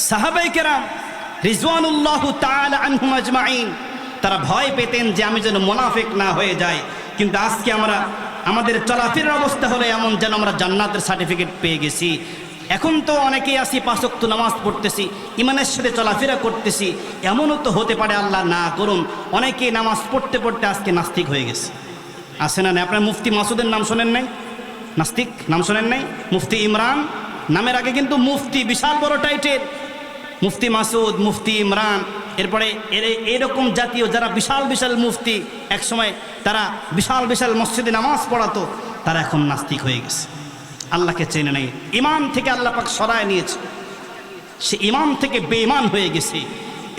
সাহাবায়ে কেরাম রিজওয়ানুল্লাহু তাআলা আনহুম আজমাইন, তারা ভয় পেতেন যে আমি যেন মুনাফিক না হয়ে যাই। কিন্তু আজকে আমাদের চলাফেরার অবস্থা হলো এমন যেন আমরা জান্নাতের সার্টিফিকেট পেয়ে গেছি। এখন তো অনেকেই আসি 5 ওয়াক্ত নামাজ পড়তেছি, ইমানের সাথে চলাফেরা করতেছি। এমনও তো হতে পারে, আল্লাহ না করুন, অনেকেই নামাজ পড়তে পড়তে আজকে নাস্তিক হয়ে গেছে। আছে না? আপনার মুফতি মাসুদের নাম শোনেন নাই? নাস্তিক নাম শোনেন নাই? মুফতি ইমরান নামের আগে কিন্তু মুফতি, বিশাল বড় টাইটেল। মুফতি মাসুদ, মুফতি ইমরান, এরপরে এরকম জাতীয় যারা বিশাল বিশাল মুফতি, একসময় তারা বিশাল বিশাল মসজিদে নামাজ পড়াতো, তারা এখন নাস্তিক হয়ে গেছে, আল্লাহকে চেনে নাই, ইমান থেকে আল্লাহ পাক সরায় নিয়েছে, সে ইমান থেকে বেঈমান হয়ে গেছে।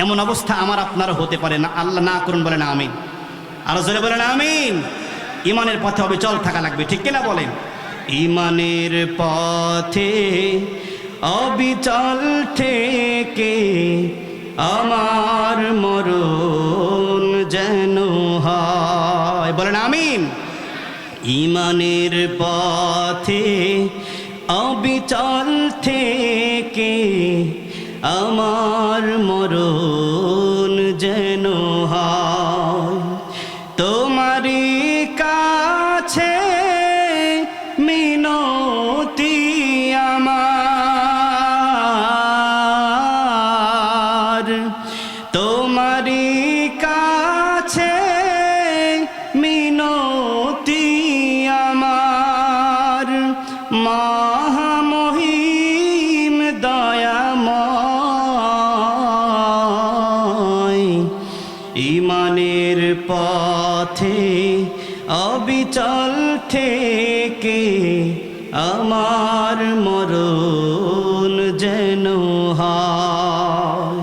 এমন অবস্থা আমার আপনারও হতে পারে না, আল্লাহ না করুন, বলেন আমিন। আরো জোরে বলেন আমিন। ইমানের পথে অবিচল থাকা লাগবে, ঠিক কিনা বলেন? ইমানের পথে অবিচল থেকে আমার মরণ যেন হয়, বলেন আমিন। ইমানের পথে অবিচল থেকে আমার মরণ যেন হয়, তোমারই কাছে মিনতি আমার, তোমারই কাছে মিনতি আমার, মহামহিম দয়াময়। ইমানের পথে অবিচল থেকে আমার মরণ যেন হয়,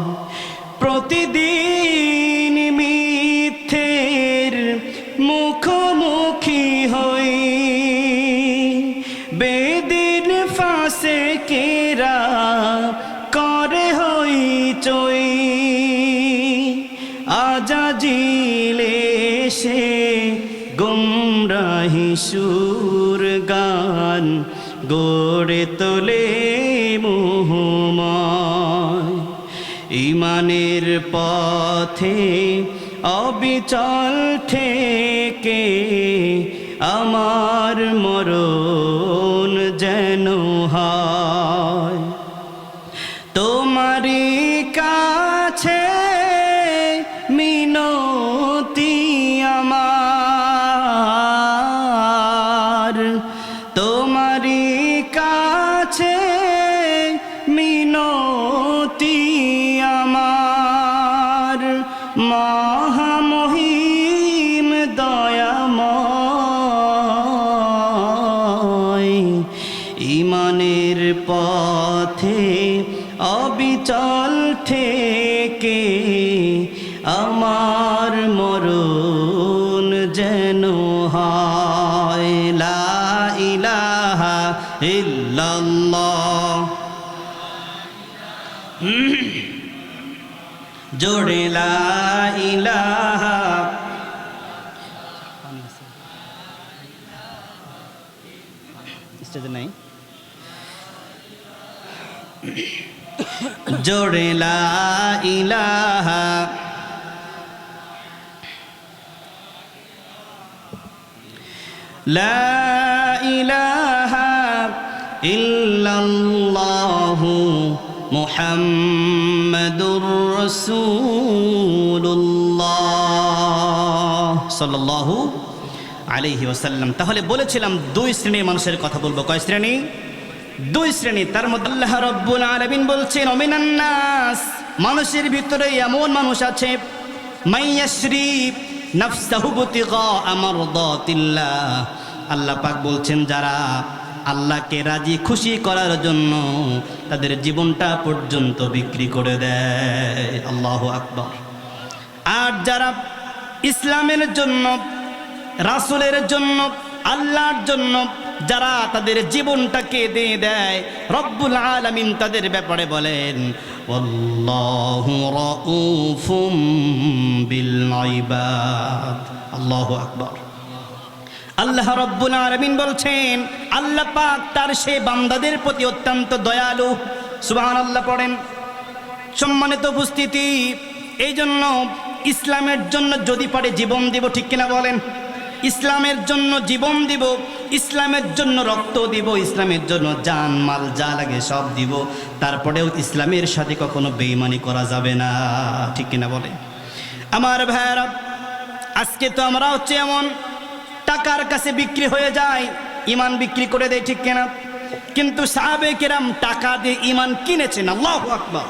প্রতিদিন মিথ্যের মুখোমুখি হই, বেদিন ফাঁসে কেরা করে হইচই, আজাজিলে সে গুমরাহি সুর গান গড়ে তোলে মোহময়। ইমানের পথে অবিচল থেকে আমার মরণ যেন হয়, তোমারই কাছে তোমারি কাছে মিনতি আমার, মহামহিম দয়াময়, ইমানের পথে অবিচল থেকে আমার মরণ যেন হয়। লা ইলাহা ইল্লাল্লাহ, জোরে লা ইলাহা। স্টেজে নাই, জোরে লা ইলাহা লা ইলাহা ইল্লাল্লাহু মুহাম্মাদুর রাসূলুল্লাহ সাল্লাল্লাহু আলাইহি ওয়াসাল্লাম। তাহলে বলেছিলাম দুই শ্রেণীর মানুষের কথা বলবো। কয় শ্রেণী? দুই শ্রেণী। তার মধ্যে আল্লাহ রাব্বুল আলামিন বলছেন ওমিনান নাস, মানুষের ভিতরে এমন মানুষ আছে মাইয়াশরি নাফসাহু বুতিগা মারদাতিল্লাহ, আল্লাহ পাক বলছেন যারা আল্লাহকে রাজি খুশি করার জন্য তাদের জীবনটা পর্যন্ত বিক্রি করে দেয়। আল্লাহু আকবার। আর যারা ইসলামের জন্য, রাসূলের জন্য, আল্লাহর জন্য যারা তাদের জীবনটাকে দিয়ে দেয়, রব্বুল আলামিন তাদের ব্যাপারে বলেন ওয়াল্লাহু রাউফুম বিল ইবাদ। আল্লাহু আকবার। আল্লাহ রব্বুল আলামিন বলছেন আল্লাহ পাক তার সেই বান্দাদের প্রতি অত্যন্ত দয়ালু। সুবহানাল্লাহ পড়েন। সম্মানিত উপস্থিতি, এই জন্য ইসলামের জন্য যদি পারে জীবন দিব, ঠিক কিনা বলেন? ইসলামের জন্য জীবন দিব, ইসলামের জন্য রক্ত দিব, ইসলামের জন্য জান মাল যা লাগে সব দিব। তারপরেও ইসলামের সাথে কখনো বেঈমানি করা যাবে না, ঠিক কিনা বলে? আমার ভাইরা, আজকে তো আমরা হচ্ছে এমন টাকার কাছে বিক্রি হয়ে যায়, ইমান বিক্রি করে দেয়, ঠিক কিনা? কিন্তু সাহাবে কেরাম টাকা দিয়ে ইমান কিনেছেন। আল্লাহু আকবার।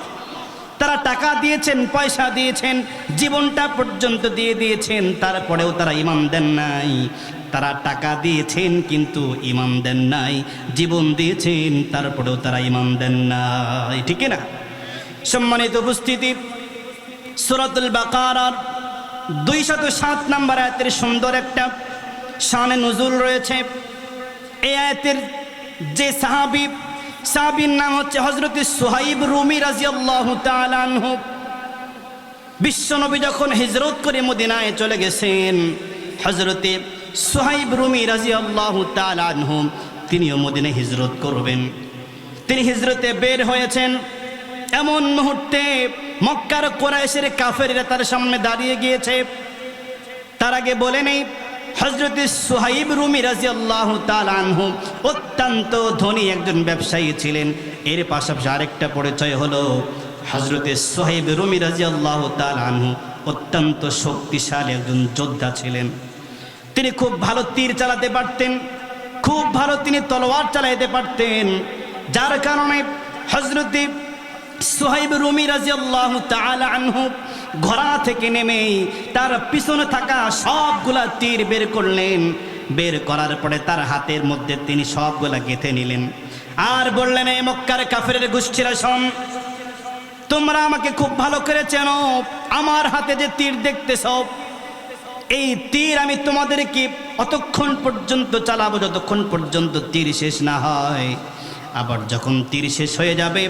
তারা টাকা দিয়েছেন, পয়সা দিয়েছেন, জীবনটা পর্যন্ত দিয়ে দিয়েছেন, তারপরেও তারা ইমান দেন নাই। তারা টাকা দিয়েছেন কিন্তু ইমান দেন নাই, জীবন দিয়েছেন তারপরেও তারা ইমান দেন নাই, ঠিক না? সম্মানিত উপস্থিতি, সূরাতুল বাকারার 207 নম্বর আয়াতের সুন্দর একটা শানে নুজুল রয়েছে। এই আয়াতের যে সাহাবীর নাম হচ্ছে হযরত সুহাইব রুমি রাদিয়াল্লাহু তাআলা আনহু। বিশ্বনবী যখন হিজরত করে মদিনায় চলে গেছেন, হযরত সুহাইব রুমি রাদিয়াল্লাহু তাআলা আনহু তিনিও মদিনায় হিজরত করবেন। তিনি হিজরতে বের হয়েছেন। এমন মুহূর্তে মক্কার কুরাইশের কাফেররা তার সামনে দাঁড়িয়ে গিয়েছে। তার আগে বলে নেই, হযরত সুহাইব রুমি রাদিয়াল্লাহু তাআলা আনহু অত্যন্ত ধনী একজন ব্যবসায়ী ছিলেন। এর পাশাপাশি আরেকটা পরিচয় হলো হযরত সুহাইব রুমি রাদিয়াল্লাহু তাআলা আনহু অত্যন্ত শক্তিশালী একজন যোদ্ধা ছিলেন। তিনি খুব ভালো তীর চালাতে পারতেন, খুব ভালো তিনি তলোয়ার চালাতে পারতেন। যার কারণে হযরত সুহাইব রুমি রাদিয়াল্লাহু তাআলা আনহু ঘোড়া থেকে নেমে তার পিছনে থাকা সবগুলা তীর বের করলেন। বের করার পরে তার হাতের মধ্যে তিনি সবগুলা গেঁথে নিলেন আর বললেন, এই মক্কার কাফেরের গোষ্ঠীরা শোন, তোমরা আমাকে খুব ভালো করে চেনো। আমার হাতে যে তীর দেখতেছ, এই তীর আমি তোমাদেরকে অতক্ষণ পর্যন্ত চালাবো যতক্ষণ পর্যন্ত তীর শেষ না হয়। আবার যখন তীর শেষ হয়ে যাবে,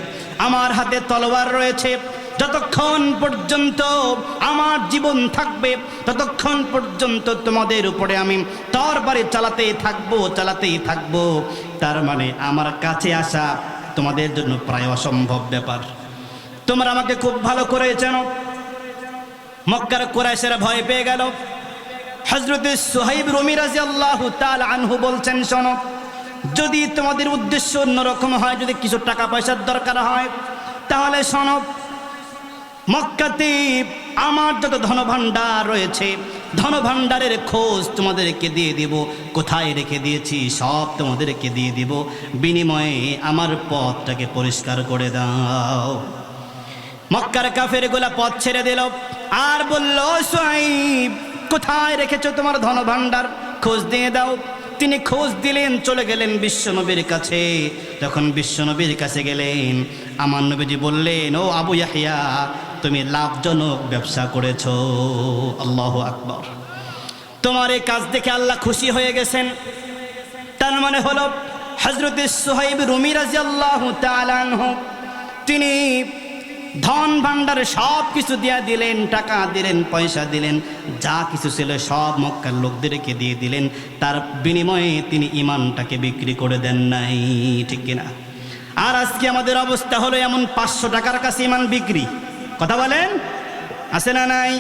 আমার হাতে তলোয়ার রয়েছে, যতক্ষণ পর্যন্ত আমার জীবন থাকবে ততক্ষণ পর্যন্ত তোমাদের উপরে আমি তরবারি চালাতেই থাকবো। তার মানে আমার কাছে আসা তোমাদের জন্য প্রায় অসম্ভব ব্যাপার। তোমরা আমাকে খুব ভালো করে চেনো। মক্কার কুরাইশেরা ভয় পেয়ে গেল। হযরত সুহাইব রুমি রাদিয়াল্লাহু তাআলা আনহু বলছেন, শোনো, যদি তোমাদের উদ্দেশ্য অন্যরকম হয়, যদি কিছু টাকা পয়সার দরকার হয়, তাহলে শোনো, মক্কাতে আমার যত ধনভাণ্ডার রয়েছে ধন ভাণ্ডারের খোঁজ তোমাদেরকে দিয়ে দিব, কোথায় রেখে দিয়েছি সব তোমাদেরকে দিয়ে দিব, বিনিময়ে আমার পথটাকে পরিষ্কার করে দাও। মক্কার কাফেরগুলা পথ ছেড়ে দিল আর বলল, শুআয়ব কোথায় রেখেছো তোমার ধন ভাণ্ডার, খোঁজ দিয়ে দাও। তিনি খোঁজ দিলেন, চলে গেলেন বিশ্বনবীর কাছে। যখন বিশ্বনবীর কাছে গেলেন, আমার নবীজি বললেন, ও আবু ইয়াহইয়া, তুমি লাভজনক ব্যবসা করেছো। আল্লাহু আকবার। তোমার এই কাজ দেখে আল্লাহ খুশি হয়ে গেছেন। তার মানে হলো হযরত সুহাইব রুমি রাদিয়াল্লাহু তাআলা আনহু তিনি ধন ভাণ্ডার সব কিছু দিয়ে দিলেন, টাকা দিলেন, পয়সা দিলেন, যা কিছু ছিল সব মক্কার লোকদেরকে দিয়ে দিলেন। তার বিনিময়ে তিনি ইমানটাকে বিক্রি করে দেন নাই, ঠিক কিনা? আর আজকে আমাদের অবস্থা হলো এমন, 500 টাকার কাছে ইমান বিক্রি। কথা বলেন, আছে না নাই?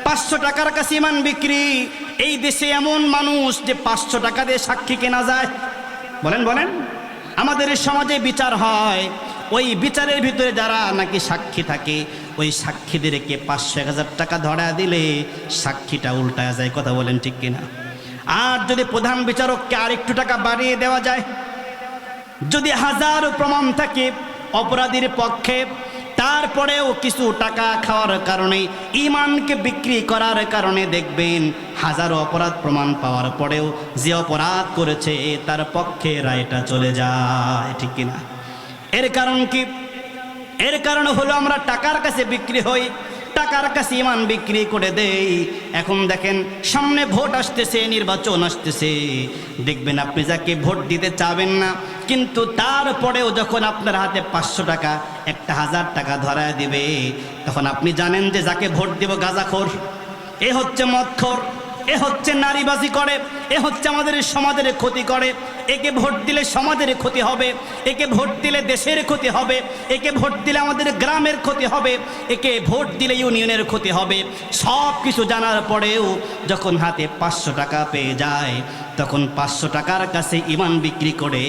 500 টাকার কাছে ইমান বিক্রি। এই দেশে এমন মানুষ যে 500 টাকা দিয়ে সাক্ষী কেনা যায়। বলেন বলেন, আমাদের সমাজে বিচার হয়, ওই বিচারের ভিতরে যারা নাকি সাক্ষী থাকে, ওই সাক্ষীদেরকে 500-1000 টাকা ধরা দিলে সাক্ষীটা উল্টায় যায়। কথা বলেন, ঠিক কিনা? আর যদি প্রধান বিচারককে আরেকটু টাকা বাড়িয়ে দেওয়া যায়, যদি 1000 প্রমাণ থাকে অপরাধীর পক্ষে, তারপরেও কিছু টাকা খাওয়ার কারণে, ইমানকে বিক্রি করার কারণে দেখবেন 1000 অপরাধ প্রমাণ পাওয়ার পরেও যে অপরাধ করেছে তার পক্ষে রায়টা চলে যায়, ঠিক কিনা? এর কারণ কি? এর কারণ হলো আমরা টাকার কাছে বিক্রি হই, টাকার কাছে ইমান বিক্রি করে দেই। এখন দেখেন, সামনে ভোট আসতেছে, নির্বাচন আসতেছে, দেখবেন আপনি যাকে ভোট দিতে চাবেন না, কিন্তু তারপরেও যখন আপনার হাতে 500 টাকা, 1000 টাকা ধরায় দিবে, তখন আপনি জানেন যে যাকে ভোট দিব গাঁজাখোর, এ হচ্ছে মদখোর, এ হচ্ছে নারীবাজি করে, এ হচ্ছে আমাদের সমাজের ক্ষতি করে, একে ভোট দিলে সমাজের ক্ষতি হবে, একে ভোট দিলে দেশের ক্ষতি হবে, একে ভোট দিলে আমাদের গ্রামের ক্ষতি হবে, একে ভোট দিলে ইউনিয়নের ক্ষতি হবে। সব কিছু জানার পরেও যখন হাতে 500 টাকা পেয়ে যায়, তখন 500 টাকার কাছে ইমান বিক্রি করে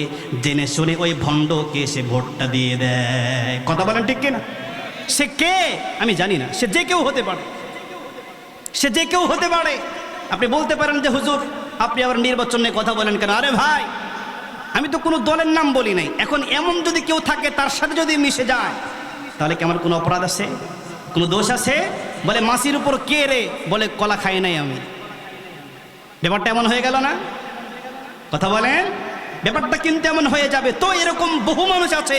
জেনে শুনে ওই ভণ্ডকে সে ভোটটা দিয়ে দেয়। কথা বলেন, ঠিক কিনা? সে কে আমি জানি না, সে যে কেউ হতে পারে, সে যে কেউ হতে পারে। আপনি বলতে পারেন যে হুজুর আপনি আবার নির্বাচন নিয়ে কথা বলেন কেন? আরে ভাই, আমি তো কোনো দলের নাম বলি নাই। এখন এমন যদি কেউ থাকে, তার সাথে যদি মিশে যায়, তাহলে কি আমার কোনো অপরাধ আছে, কোনো দোষ আছে? বলে মাসির উপর কে রে, বলে কলা খাই নাই আমি। ব্যাপারটা এমন হয়ে গেল না? কথা বলেন, ব্যাপারটা কিন্তু এমন হয়ে যাবে। তো এরকম বহু মানুষ আছে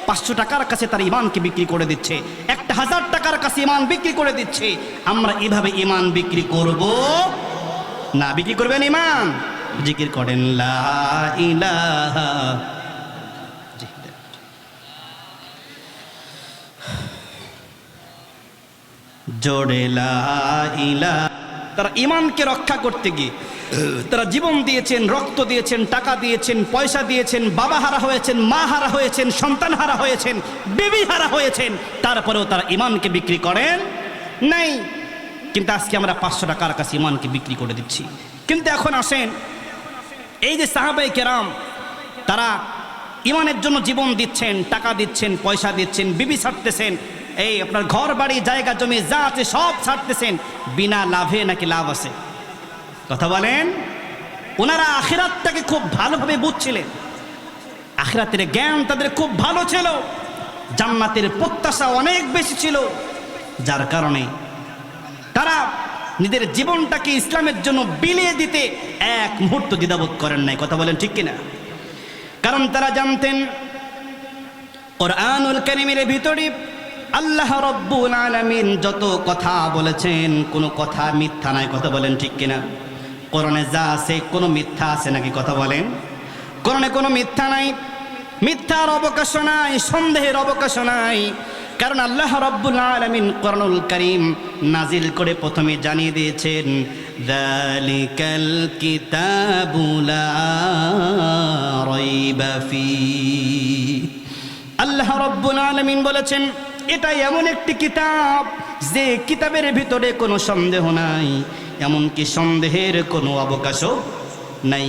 500 টাকার কাছে তার ইমানকে বিক্রি করে দিচ্ছে, 1000 টাকার কাছে ইমান বিক্রি করে দিচ্ছে। আমরা এভাবে ইমান বিক্রি করব না। বিক্রি করবেন ইমান, জিকির করেন লা ইলাহা, জোড়ে লা ইলাহা। তারা ইমানকে রক্ষা করতে গিয়ে তারা জীবন দিয়েছেন, রক্ত দিয়েছেন, টাকা দিয়েছেন, পয়সা দিয়েছেন, বাবা হারা হয়েছেন, মা হারা হয়েছেন, সন্তান হারা হয়েছেন, বিবি হারা হয়েছেন, তারপরেও তারা ইমানকে বিক্রি করেন নাই। কিন্তু আজকে আমরা 500 টাকার কাছে ইমানকে বিক্রি করে দিচ্ছি। কিন্তু এখন আসেন, এই যে সাহাবায়ে কেরাম, তারা ইমানের জন্য জীবন দিচ্ছেন, টাকা দিচ্ছেন, পয়সা দিচ্ছেন, বিবি ছাড়তেছেন, এই আপনার ঘর বাড়ি জায়গা জমি যা আছে সব ছাড়তেছেন, বিনা লাভে নাকি লাভ আছে? কথা বলেন। ওনারা আখিরাতটাকে খুব ভালোভাবে বুঝছিলেন, আখিরাতের জ্ঞান তাদের খুব ভালো ছিল, জান্নাতের প্রত্যাশা অনেক বেশি ছিল, যার কারণে তারা নিজের জীবনটাকে ইসলামের জন্য বিলিয়ে দিতে এক মুহূর্ত দ্বিধাবোধ করেন নাই। কথা বলেন, ঠিক কিনা? কারণ তারা জানতেন কুরআনুল কারীমের ভিতরে আল্লাহ রাব্বুল আলামিন যত কথা বলেছেন, কোনো কথা মিথ্যা নাই। কথা বলেন, ঠিক কিনা? কোরআনে যা আছে কোনো মিথ্যা আছে নাকি? কথা বলেন। কোরআনে কোনো মিথ্যা নাই, মিথ্যার অবকাশ নাই, সন্দেহের অবকাশ নাই। কারণ আল্লাহ রাব্বুল আলামিন কোরআনুল কারীম নাজিল করে প্রথমে জানিয়ে দিয়েছেন, যালিকাল কিতাবু লা রাইবা ফীহ। আল্লাহ রাব্বুল আলামিন বলেছেন, এটা এমন একটি কিতাব যে কিতাবের ভিতরে কোনো সন্দেহ নাই, এমনকি সন্দেহের কোনো অবকাশও নাই।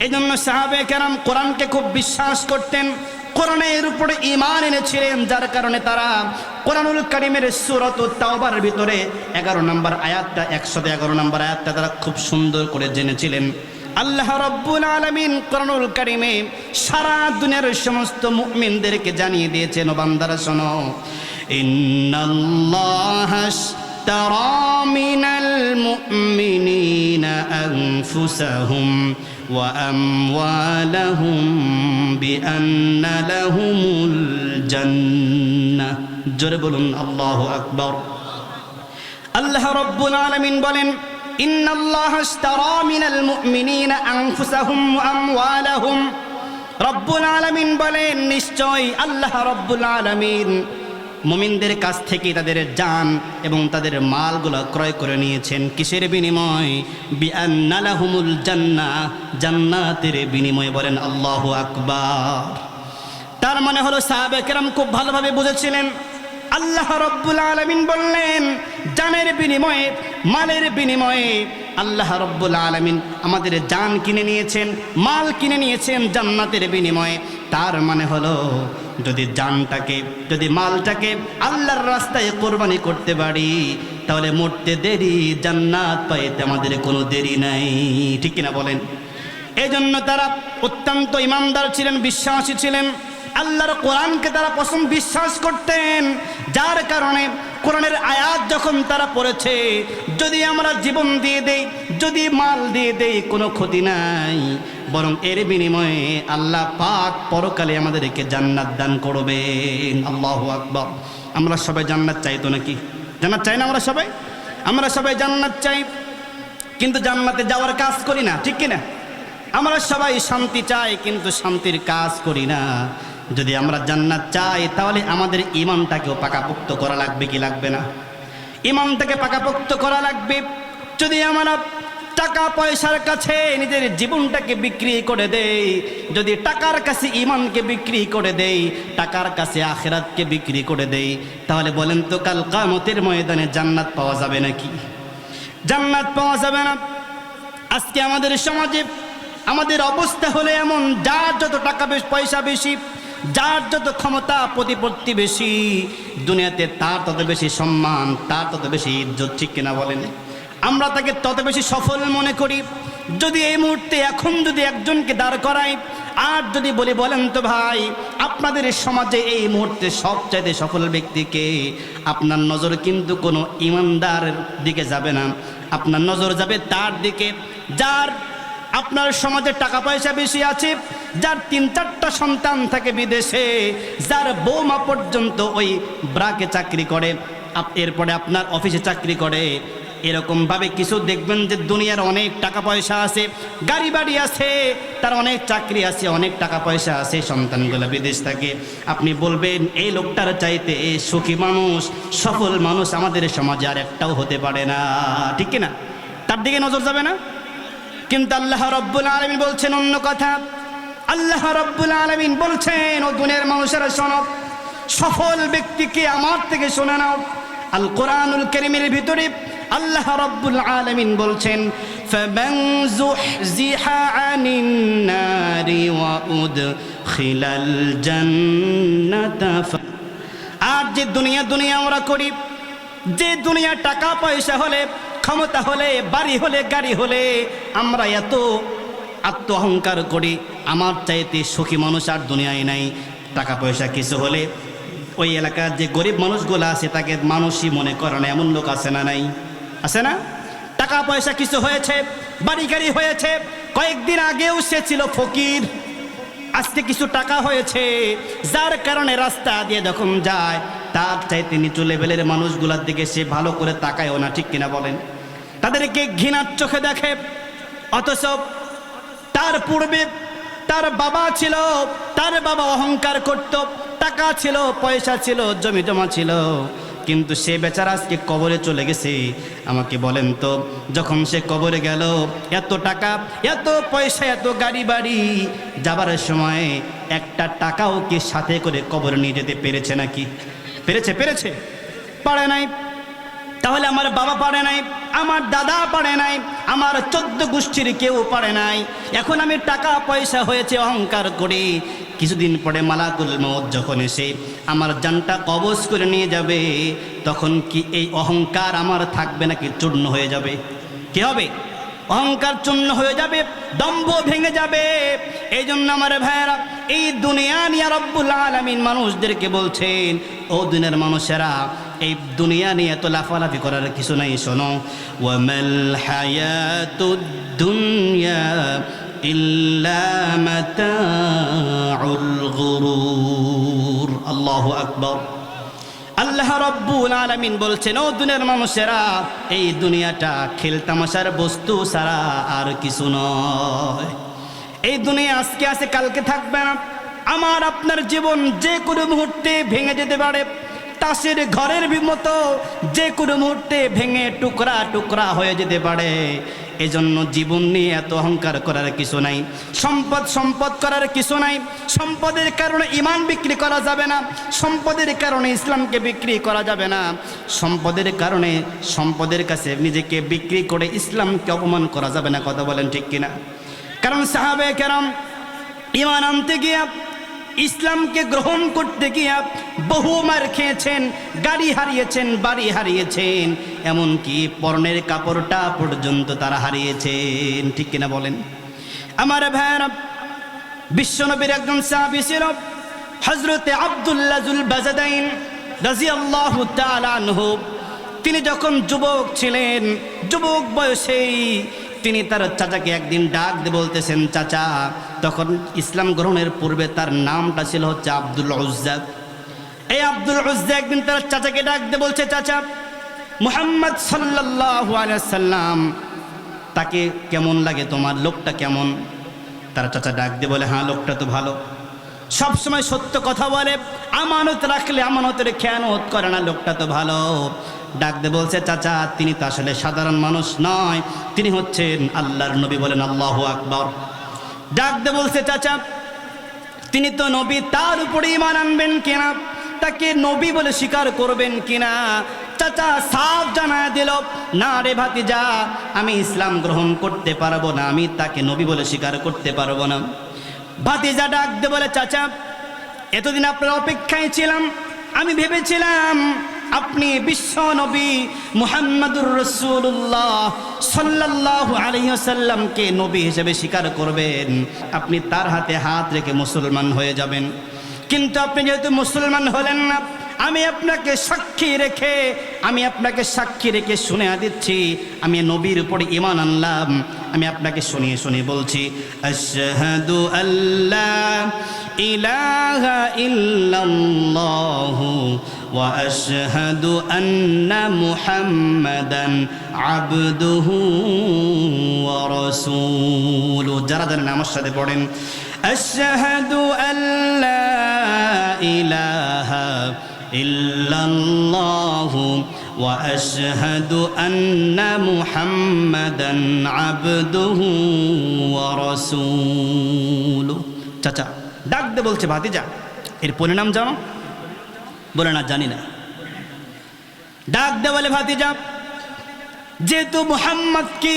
এই জন্য সাহাবায়ে কেরাম কোরআনকে খুব বিশ্বাস করতেন, কোরআনের উপরে ঈমান এনেছিলেন, যার কারণে তারা কোরআনুল কারীমের সূরাত তাওবার ভিতরে 11 নম্বর আয়াতটা 111 নম্বর আয়াতটা তারা খুব সুন্দর করে জেনেছিলেন। আল্লাহ রাব্বুল আলামিন কোরআনুল কারীমে সারা দুনিয়ার সমস্ত মুমিনদেরকে জানিয়ে দিয়েছেন, ও বান্দারা শোনো, ইন্নাল্লাহা ইশতারা মিনাল মুমিনিনা আনফুসাহুম ওয়া আমওয়ালাহুম বিআন্না লাহুমুল জান্নাহ। জোরে বলুন আল্লাহু আকবার। আল্লাহ রাব্বুল আলামিন বলেন, ইন্নাল্লাহা ইশতারা মিনাল মুমিনিনা আনফুসাহুম ওয়া আমওয়ালাহুম। রব্বুল আলামিন বলেন, নিশ্চয় আল্লাহ রব্বুল আলামিন মুমিনদের কাছ থেকে তাদের জান এবং তাদের মালগুলো ক্রয় করে নিয়েছেন। কিসের বিনিময়? বিআন্না লাহুমুল জান্নাহ, জান্নাতের বিনিময়ে। বলেন আল্লাহু আকবার। তার মানে হলো সাহাবে কেরাম খুব ভালোভাবে বুঝেছিলেন, আল্লাহ রব্বুল আলামিন বললেন জানের বিনিময়ে, মালের বিনিময়ে আল্লাহ রব্বুল আলামিন আমাদের জান কিনে নিয়েছেন, মাল কিনে নিয়েছেন জান্নাতের বিনিময়ে। তার মানে হলো যদি জানটাকে, যদি মালটাকে আল্লাহর রাস্তায় কোরবানি করতে পারি, তাহলে মরতে দেরি, জান্নাত পাইতে আমাদের কোনো দেরি নাই। ঠিক কিনা বলেন? এই জন্য তারা অত্যন্ত ইমানদার ছিলেন, বিশ্বাসী ছিলেন, আল্লাহর কোরআনকে তারা বিশ্বাস করতেন। যার কারণে কোরআনের আয়াত যখন তারা পড়েছে, যদি আমরা জীবন দিয়ে দেই, যদি মাল দিয়ে দেই, কোনো ক্ষতি নাই, বরং এর বিনিময়ে আল্লাহ পাক পরকালে আমাদেরকে জান্নাত দান করবেন। আল্লাহু আকবার। আমরা সবাই জান্নাত চাই তো নাকি? জান্নাত চাই না? আমরা সবাই জান্নাত চাই, কিন্তু জান্নাতে যাওয়ার কাজ করি না, ঠিক কিনা? আমরা সবাই শান্তি চাই, কিন্তু শান্তির কাজ করি না। যদি আমরা জান্নাত চাই, তাহলে আমাদের ঈমানটাকেও পাকাপোক্ত করা লাগবে কি লাগবে না? ঈমানটাকে পাকাপোক্ত করা লাগবে। যদি আমরা টাকা পয়সার কাছে নিজের জীবনটাকে বিক্রি করে দেই, যদি টাকার কাছে ঈমানকে বিক্রি করে দেই, টাকার কাছে আখিরাতকে বিক্রি করে দেই, তাহলে বলেন তো কাল কিয়ামতের ময়দানে জান্নাত পাওয়া যাবে নাকি? জান্নাত পাওয়া যাবে না। আজকে আমাদের সমাজে আমাদের অবস্থা হলে এমন, যার যত টাকা পয়সা বেশি, যার যত ক্ষমতা প্রতিপত্তি বেশি, দুনিয়াতে তার তত বেশি সম্মান, তার তত বেশি ইজ্জত। ঠিক কিনা বলেন? আমরা তাকে তত বেশি সফল মনে করি। যদি এই মুহূর্তে এখন যদি একজনকে দাঁড় করাই আর যদি বলি, বলেন তো ভাই, আপনাদের সমাজে এই মুহূর্তে সবচাইতে সফল ব্যক্তিকে, আপনার নজর কিন্তু কোনো ইমানদারের দিকে যাবে না, আপনার নজর যাবে তার দিকে যার আপনার সমাজে টাকা পয়সা বেশি আছে, যার 3-4টা সন্তান থাকে বিদেশে, যার বৌমা পর্যন্ত ওই ব্রাকে চাকরি করে, এরপরে আপনার অফিসে চাকরি করে। এরকমভাবে কিছু দেখবেন যে দুনিয়ার অনেক টাকা পয়সা আছে, গাড়ি বাড়ি আছে, তার অনেক চাকরি আছে, অনেক টাকা পয়সা আছে, সন্তানগুলো বিদেশ থাকে। আপনি বলবেন এই লোকটার চাইতে সুখী মানুষ, সফল মানুষ আমাদের সমাজে আর একটাও হতে পারে না। ঠিক কিনা? তার দিকে নজর যাবে না? কিন্তু আল্লাহ রব্বুল আলামিন বলছেন অন্য কথা। আল্লাহ রব্বুল আলামিন বলছেন, ও দুনিয়ার মানুষেরা শোনো, সফল ব্যক্তিকে আমার থেকে শুনে নাও। আল কোরআনুল কারীমের ভিতরে আল্লাহ রব্বুল আলামিন বলছেন, ফামান যুহজিহা আনিন নারি ওয়া উদখিলাল জান্নাতা। আর যে দুনিয়া আমরা করি, যে দুনিয়া টাকা পয়সা হলে, ক্ষমতা হলে, বাড়ি হলে, গাড়ি হলে আমরা এত আত্ম অহংকার করি, আমার চাইতে সুখী মানুষ আর দুনিয়ায় নাই। টাকা পয়সা কিছু হলে ওই এলাকার যে গরিব মানুষগুলো আছে তাকে মানুষই মনে করে না, এমন লোক আছে না? নাই? আছে না? টাকা পয়সা কিছু হয়েছে, বাড়ি গাড়ি হয়েছে, কয়েকদিন আগেও সে ছিল ফকির, আজকে কিছু টাকা হয়েছে, যার কারণে রাস্তা দিয়ে যখন যায় তার চাইতে নিচু লেভেলের মানুষগুলোর দিকে সে ভালো করে তাকায়ও না। ঠিক কিনা বলেন? তাদেরকে ঘৃণার চোখে দেখে। অথচ তার পূর্বে তার বাবা ছিল, তার বাবা অহংকার করত, টাকা ছিল, পয়সা ছিল, জমি জমা ছিল, কিন্তু সে বেচারা আজকে কবরে চলে গেছে। আমাকে বলেন তো, যখন সে কবরে গেল, এত টাকা, এত পয়সা, এত গাড়ি বাড়ি, যাবার সময় একটা টাকাও কি সাথে করে কবরে নিয়ে যেতে পেরেছে নাকি? পেরেছে? পারে নাই। তাহলে আমার বাবা পারে নাই, আমার দাদা পারে নাই, আমার 14 গোষ্ঠীর কেউ পারে নাই। এখন আমি টাকা পয়সা হয়েছে অহংকার করি, কিছুদিন পরে মালাকুল মউত যখন এসে আমার জানটা কবজ করে নিয়ে যাবে, তখন কি এই অহংকার আমার থাকবে নাকি চূর্ণ হয়ে যাবে? কি হবে? অহংকার চূর্ণ হয়ে যাবে, দম্ভ ভেঙে যাবে। এই জন্য আমার ভাইয়েরা, এই দুনিয়া নিয়ে রব্বুল আলামিন মানুষদেরকে বলছেন, ও দুনিয়ার মানুষেরা, এই দুনিয়া নিয়ে এত লাফালাফি করার কিছু নাই। শোনো, ওয়ামাল হায়াতুদ দুনিয়া ইল্লা মাতাউল গুরুর। আল্লাহু আকবার। আল্লাহ রাব্বুল আলামিন বলছেন, ও দুনিয়ার মানুষেরা, এই দুনিয়াটা খেলতামাশার বস্তু ছাড়া আর কিছু নয়। এই দুনিয়া আজকে আছে, কালকে থাকবে না। আমার আপনার জীবন যে কোনো মুহূর্তে ভেঙে যেতে পারে, তাসের ঘরের মতো যে কোনো মুহূর্তে ভেঙে টুকরা টুকরা হয়ে যেতে পারে। এজন্য জীবন নিয়ে এত অহংকার করার কিছু নাই, সম্পদ করার কিছু নাই। সম্পদের কারণে ঈমান বিক্রি করা যাবে না, সম্পদের কারণে ইসলামকে বিক্রি করা যাবে না, সম্পদের কারণে সম্পদের কাছে নিজেকে বিক্রি করে ইসলামকে অপমান করা যাবে না। কথা বলেন ঠিক কিনা? কারণ সাহাবায়ে কেরাম ঈমান আনতে গিয়া, ইসলামকে গ্রহণ করতে গিয়া বহু মার খেয়েছেন, গাড়ি হারিয়েছেন, বাড়ি হারিয়েছেন, এমনকি পরনের কাপড়টা পর্যন্ত তারা হারিয়েছেন। ঠিক কিনা বলেন? আমার ভাইয়েরা, বিশ্বনবীর একজন সাহাবী ছিল হযরতে আব্দুল্লাহ যুল বাজাদাইন রাদিয়াল্লাহু তাআলা আনহু। তিনি যখন যুবক ছিলেন, যুবক বয়সেই তিনি তার চাচাকে একদিন ডাক দিয়ে বলতেছেন, চাচা। তখন ইসলাম গ্রহণের পূর্বে তার নামটা ছিল হচ্ছে আব্দুল উজ্জা। এই আব্দুল উজ্জা একদিন তার চাচাকে ডাক দিয়ে বলছে, চাচা, মুহাম্মদ সাল্লাল্লাহু আলাইহি সাল্লাম তাকে কেমন লাগে তোমার? লোকটা কেমন? তার চাচা ডাক দিয়ে বলে, হ্যাঁ, লোকটা তো ভালো, সবসময় সত্য কথা বলে, আমানত রাখলে আমানতের খেয়ানত করে না, লোকটা তো ভালো। ডাক দিয়ে বলছে, চাচা, তিনি তো আসলে সাধারণ মানুষ নয়, তিনি হচ্ছেন আল্লাহর নবী। বলেন আল্লাহু আকবার। ডাক দিয়ে বলছে, চাচা, তিনি তো নবী, তার উপরে ঈমান আনবেন কিনা? তাকে নবী বলে স্বীকার করবেন কিনা? চাচা সাফ জানায় দিল, না রে ভাতিজা, আমি ইসলাম গ্রহণ করতে পারবো না, আমি তাকে নবী বলে স্বীকার করতে পারবো না। ভাতিজা ডাক দিয়ে বলে, চাচা, এতদিন আপনার অপেক্ষায় ছিলাম, আমি ভেবেছিলাম আপনি বিশ্ব নবী মুহাম্মাদুর রাসূলুল্লাহ সাল্লাল্লাহু আলাইহি ওয়াসাল্লামকে নবী হিসেবে স্বীকার করবেন, আপনি তার হাতে হাত রেখে মুসলমান হয়ে যাবেন। কিন্তু আপনি যেহেতু মুসলমান হলেন না, আমি আপনাকে সাক্ষী রেখে শুনে দিচ্ছি, আমি নবীর উপরে ঈমান আনলাম। আমি আপনাকে শুনিয়ে শুনিয়ে বলছি, আশহাদু আল্লা ইলাহা ইল্লাল্লাহু ওয়া আশহাদু আন্না মুহাম্মাদান আবদুহু ওয়া রাসূলুহু। যারা জানেন আমার সাথে পড়েন, আশহাদু আল্লা ইলাহা ইল্লাল্লাহু ওয়া আশহাদু আন্না মুহাম্মাদান আবদুহু ওয়া রাসূলুহু। চাচা ডাক দে বলছে, ভাতিজা, এর পরিণাম জানো? বলে, না, জানি না। ডাক দে বলে, ভাতিজা, যেহেতু মুহাম্মদকে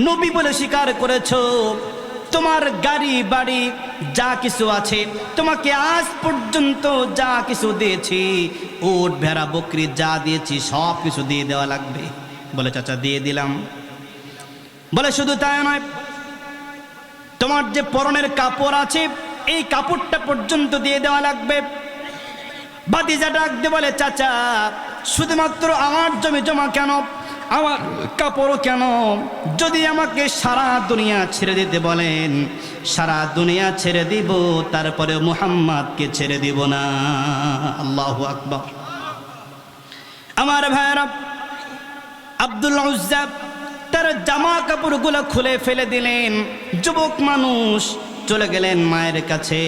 নবী বলে স্বীকার করেছো, তোমার গাড়ি বাড়ি যা কিছু আছে, তোমাকে আজ পর্যন্ত যা কিছু দিয়েছি, উট ভেড়া বকরি যা দিয়েছি সব কিছু দিয়ে দেওয়া লাগবে। বলে, চাচা, দিয়ে দিলাম। বলে, শুধু তাই নয়, তোমার যে পরনের কাপড় আছে, এই কাপড়টা পর্যন্ত দিয়ে দেওয়া লাগবে। ভাতিজা ডাক দিয়ে বলে, চাচা, শুধুমাত্র আমার জমি জমা কেন, আমার কাপড়ও কেন? যদি আমাকে সারা দুনিয়া ছেড়ে দিতে বলেন, সারা দুনিয়া ছেড়ে দিব, তারপরে মুহাম্মদকে ছেড়ে দিব না। আল্লাহু আকবার। আমার ভাইরা, আব্দুল উজ্জা তার জামা কাপড়গুলো খুলে ফেলে দিলেন। যুবক মানুষ চলে গেলেন মায়ের কাছে।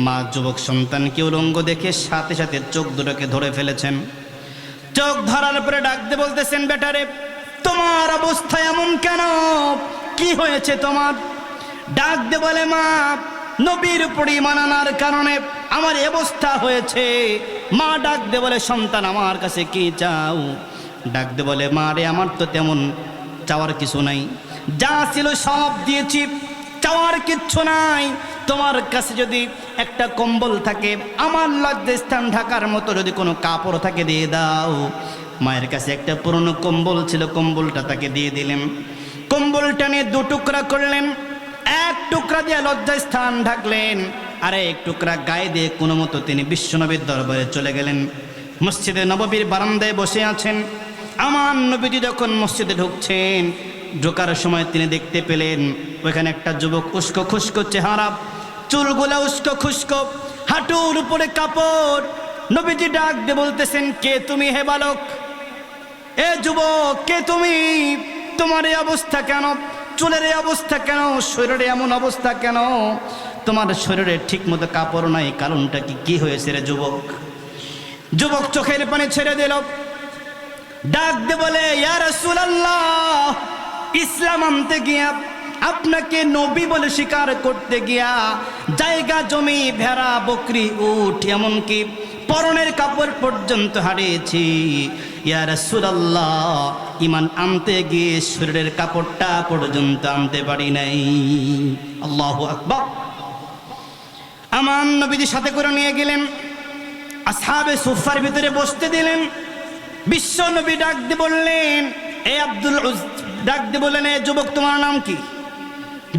মা যুবক সন্তানকে উলঙ্গ দেখে সাথে সাথে চোখ দুটোকে ধরে ফেলেছেন। চোখ ধরার পরে ডাক দিয়ে বলতেছেন, বেটারে, তোমার অবস্থা এমন কেন? কি হয়েছে তোমার? ডাক দিয়ে বলে, মা, নবীর উপরে ঈমান আনার কারণে আমার অবস্থা হয়েছে। মা ডাক দিয়ে বলে, সন্তান, আমার কাছে কি চাও? ডাক দে বলে, মা রে, আমার তো তেমন চাওয়ার কিছু নাই, যা ছিল সব দিয়েছি, চাওয়ার কিচ্ছু নাই। তোমার কাছে যদি একটা কম্বল থাকে, আমার লজ্জাস্থান ঢাকার মতো যদি কোনো কাপড় থাকে দিয়ে দাও। মায়ের কাছে একটা পুরনো কম্বল ছিল, কম্বলটা তাকে দিয়ে দিলেন। কম্বলটা নিয়ে 2 টুকরা করলেন, 1 টুকরা দিয়ে লজ্জাস্থান ঢাকলেন, আর 1 টুকরা গায়ে দিয়ে কোনো মতো তিনি বিশ্বনবীর দরবারে চলে গেলেন। মসজিদে নববীর বারান্দায় বসে আছেন। আমার নবীজি যখন মসজিদে ঢুকছেন, ঢোকার সময় তিনি দেখতে পেলেন ওইখানে একটা যুবক, উস্কো খুস্কো চেহারা, চুলগুলা উস্কো খুস্কো, হাঁটুর উপরে কাপড়। নবীজি ডাক দিয়ে বলতেছেন, কে তুমি হে বালক? এ যুবক, কে তুমি? তোমার এই অবস্থা কেন? চুলের এই অবস্থা কেন? শরীরে এমন অবস্থা কেন? তোমার শরীরে ঠিক মতো কাপড় নাই, কারণটা কি হয়েছে রে যুবক? যুবক চোখের পানি ছেড়ে দিল, ডাক দে বলে, ইয়া রাসূলুল্লাহ, ইসলাম আনতে গিয়া, আপনাকে নবী বলে স্বীকার করতে গিয়া জায়গা জমি, ভেড়া বকরি, উট, এমনকি পরনের কাপড় পর্যন্ত হারিয়েছি। ইয়া রাসূলুল্লাহ, ঈমান আনতে গিয়ে শরীরের কাপড়টা পর্যন্ত আনতে পারি নাই। আল্লাহু আকবার। আমার নবীজি সাথে করে নিয়ে গেলেন, আসহাবে সুফার ভিতরে বসতে দিলেন। বিশ্ব নবী ডাক দিয়ে বললেন, এ আব্দুল ডাক দিয়ে বললেন, এ যুবক, তোমার নাম কি?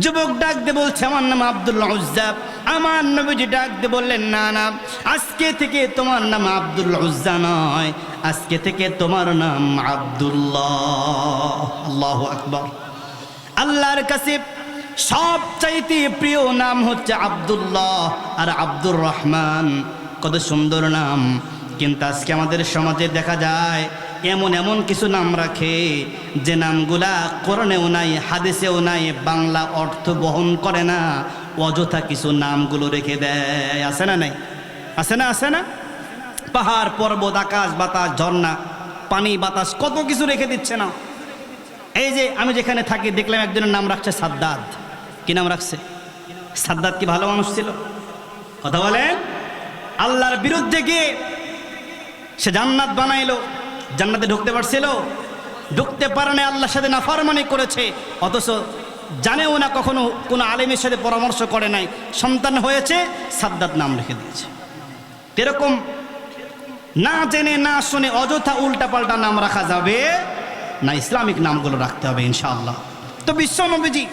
যুবক ডাক দিয়ে বলছে, আমার নাম আব্দুল উজ্জা। আমার নবীজি ডাক দিয়ে বললেন, না না, আজকে থেকে তোমার নাম আব্দুল উজ্জা নয়, আজকে থেকে তোমার নাম আব্দুল্লাহ। আল্লাহু আকবার। আল্লাহর কাছে সবচাইতে প্রিয় নাম হচ্ছে আব্দুল্লাহ আর আব্দুর রহমান। কত সুন্দর নাম। কিন্তু আজকে আমাদের সমাজে দেখা যায় এমন এমন কিছু নাম রাখে যে নামগুলা কোরআনেও নাই, হাদিসেও নাই, বাংলা অর্থ বহন করে না, অযথা কিছু নামগুলো রেখে দেয়। আছে না নাই? আছে না? আছে না? পাহাড় পর্বত, আকাশ বাতাস, ঝর্ণা, পানি বাতাস, কত কিছু রেখে দিচ্ছে না। এই যে আমি যেখানে থাকি দেখলাম একজনের নাম রাখছে সাদ্দাত। কি নাম রাখছে? সাদ্দাত কি ভালো মানুষ ছিল? কথা বলেন। আল্লাহর বিরুদ্ধে গিয়ে সে জান্নাত বানাইলো, জান্নাতে ঢুকতে পারছিল? ঢুকতে পারে না, আল্লাহর সাথে নাফরমানি করেছে, অথচ জানেও না, কখনো কোনো আলেমের সাথে পরামর্শ করে নাই, সন্তান হয়েছে, সাদ্দাত নাম রেখে দিয়েছে। এরকম না জেনে না শুনে অযথা উল্টাপাল্টা নাম রাখা যাবে না, ইসলামিক নামগুলো রাখতে হবে ইনশাআল্লাহ। তো বিশ্ব নবীজি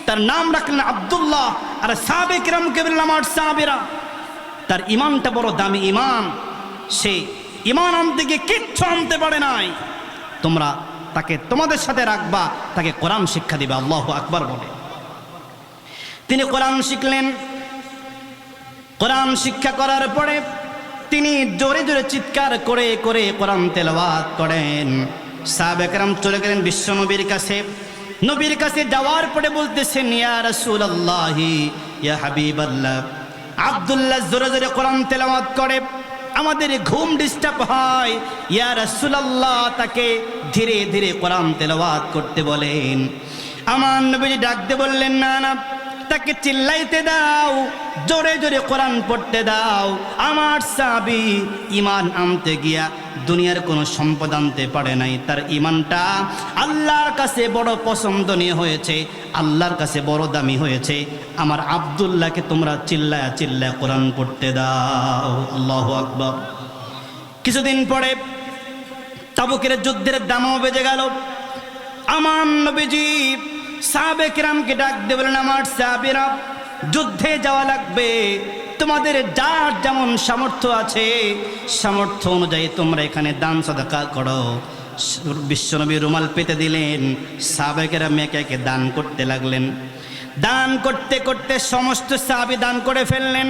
তার নাম রাখলেন আব্দুল্লাহ। আর সাহাবে কিরামকে বললেন, আমার সাহাবেরা, তার ইমানটা বড় দামি ইমান, সে ইমান আনতে গিয়ে কিচ্ছু আনতে পারে নাই, তোমরা তাকে তোমাদের সাথে রাখবা, তাকে কোরআন শিক্ষা দিবে। আল্লাহু আকবার বলে তিনি কোরআন শিখলেন। কোরআন শিক্ষা করার পরে তিনি জোরে জোরে চিৎকার করে করে কোরআন তেলাওয়াত করেন। সাহাবে কেরাম চলে গেলেন বিশ্ব নবীর কাছে। নবীর কাছে যাওয়ার পরে বলতেছেন, ইয়া রাসূলুল্লাহ, ইয়া হাবিবাল্লাহ, আব্দুল্লাহ জোরে জোরে কোরআন তেলাওয়াত করে, আমাদের ঘুম ডিস্টার্ব হয়, ইয়া রাসূলুল্লাহ তাকে ধীরে ধীরে কোরআন তেলাওয়াত করতে বলেন। আমার নবী ডাক দিয়ে বললেন, না না, তাকে চিল্লাইতে দাও, জোরে জোরে কোরআন পড়তে দাও। আমার সাহাবী ঈমান আনতে গিয়া দুনিয়ার কোনো সম্পদ আনতে পারে নাই, তার ঈমানটা আল্লাহর কাছে বড় পছন্দনীয় হয়েছে, আল্লাহর কাছে বড় দামি হয়েছে। আমার আব্দুল্লাহকে তোমরা চিল্লায়া চিল্লায়া কোরআন পড়তে দাও। আল্লাহু আকবার। কিছুদিন পরে তাবুকের যুদ্ধের দামাও বেজে গেল। আমার নবীজি সাহাবে কিরামকে ডাক দিয়ে বলেন, আমার সাহাবীরা, যুদ্ধে যাওয়া লাগবে, তোমাদের যার যেমন সামর্থ্য আছে সামর্থ্য অনুযায়ী তোমরা এখানে দান সাদাকা করো। বিশ্বনবী রুমাল পেতে দিলেন, সাহাবে কিরাম একে একে দান করতে লাগলেন। দান করতে করতে সমস্ত সাহাবী দান করে ফেললেন।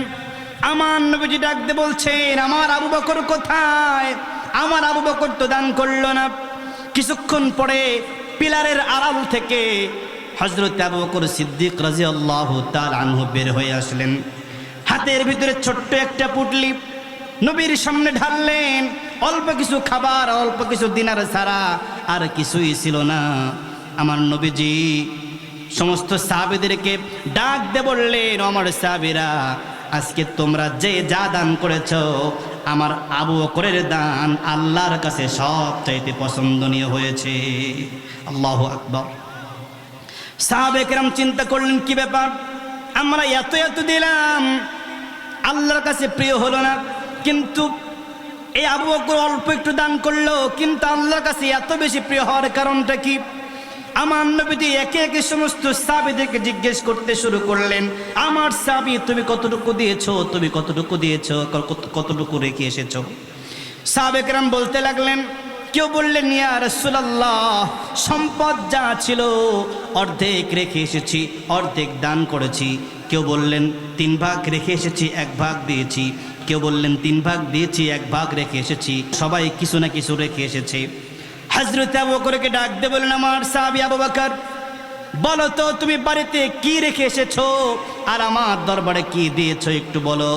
আমার নবীজি ডাক দিয়ে বলছেন, আমার আবু বকর কোথায়? আমার আবু বকর তো দান করলো না। কিছুক্ষণ পরে পিলারের আড়াল থেকে হযরত আবু বকর সিদ্দিক রাদিয়াল্লাহু তাআলা আনহু বের হয়ে আসলেন। হাতের ভিতরে ছোট্ট একটা পুটলি নবীর সামনে ঢাললেন। অল্প কিছু খাবার, অল্প কিছু দিনার ছাড়া আর কিছুই ছিল না। আমার নবীজি সমস্ত সাহাবীদেরকে ডাক দিয়ে বললেন, আমার সাহাবীরা, আজকে তোমরা যে যা দান করেছ আমার আবু বকরের দান আল্লাহর কাছে সবচাইতে পছন্দনীয় হয়েছে। আল্লাহু আকবার। সাহাবে কেরাম চিন্তা করলেন, কি ব্যাপার, আমরা এত এত দিলাম, আল্লাহর কাছে প্রিয় হলো না, কিন্তু এই আবু বকর অল্প একটু দান করলো, কিন্তু আল্লাহর কাছে এত বেশি প্রিয় হওয়ার কারণটা কি? আমার নবীজি একে একে সমস্ত সাহাবীদেরকে জিজ্ঞেস করতে শুরু করলেন, আমার সাহাবী তুমি কতটুকু দিয়েছো, তুমি কতটুকু দিয়েছো, কতটুকু রেখে এসেছো? সাহাবে কেরাম বলতে লাগলেন, কেউ বললেন, ইয়া রাসূলুল্লাহ, সম্পদ যা ছিল অর্ধেক রেখে এসেছি, অর্ধেক দান করেছি। কেউ বললেন 3 ভাগ রেখে এসেছি, 1 ভাগ দিয়েছি। কেউ বললেন 3 ভাগ দিয়েছি, 1 ভাগ রেখে এসেছি। সবাই কিছু না কিছু রেখে এসেছে। হযরত আবু বকরকে ডাক দিয়ে বললেন, আমার সাহাবী আবু বকর, বলো তো তুমি বাড়িতে কি রেখে এসেছো আর আমার দরবারে কি দিয়েছো, একটু বলো।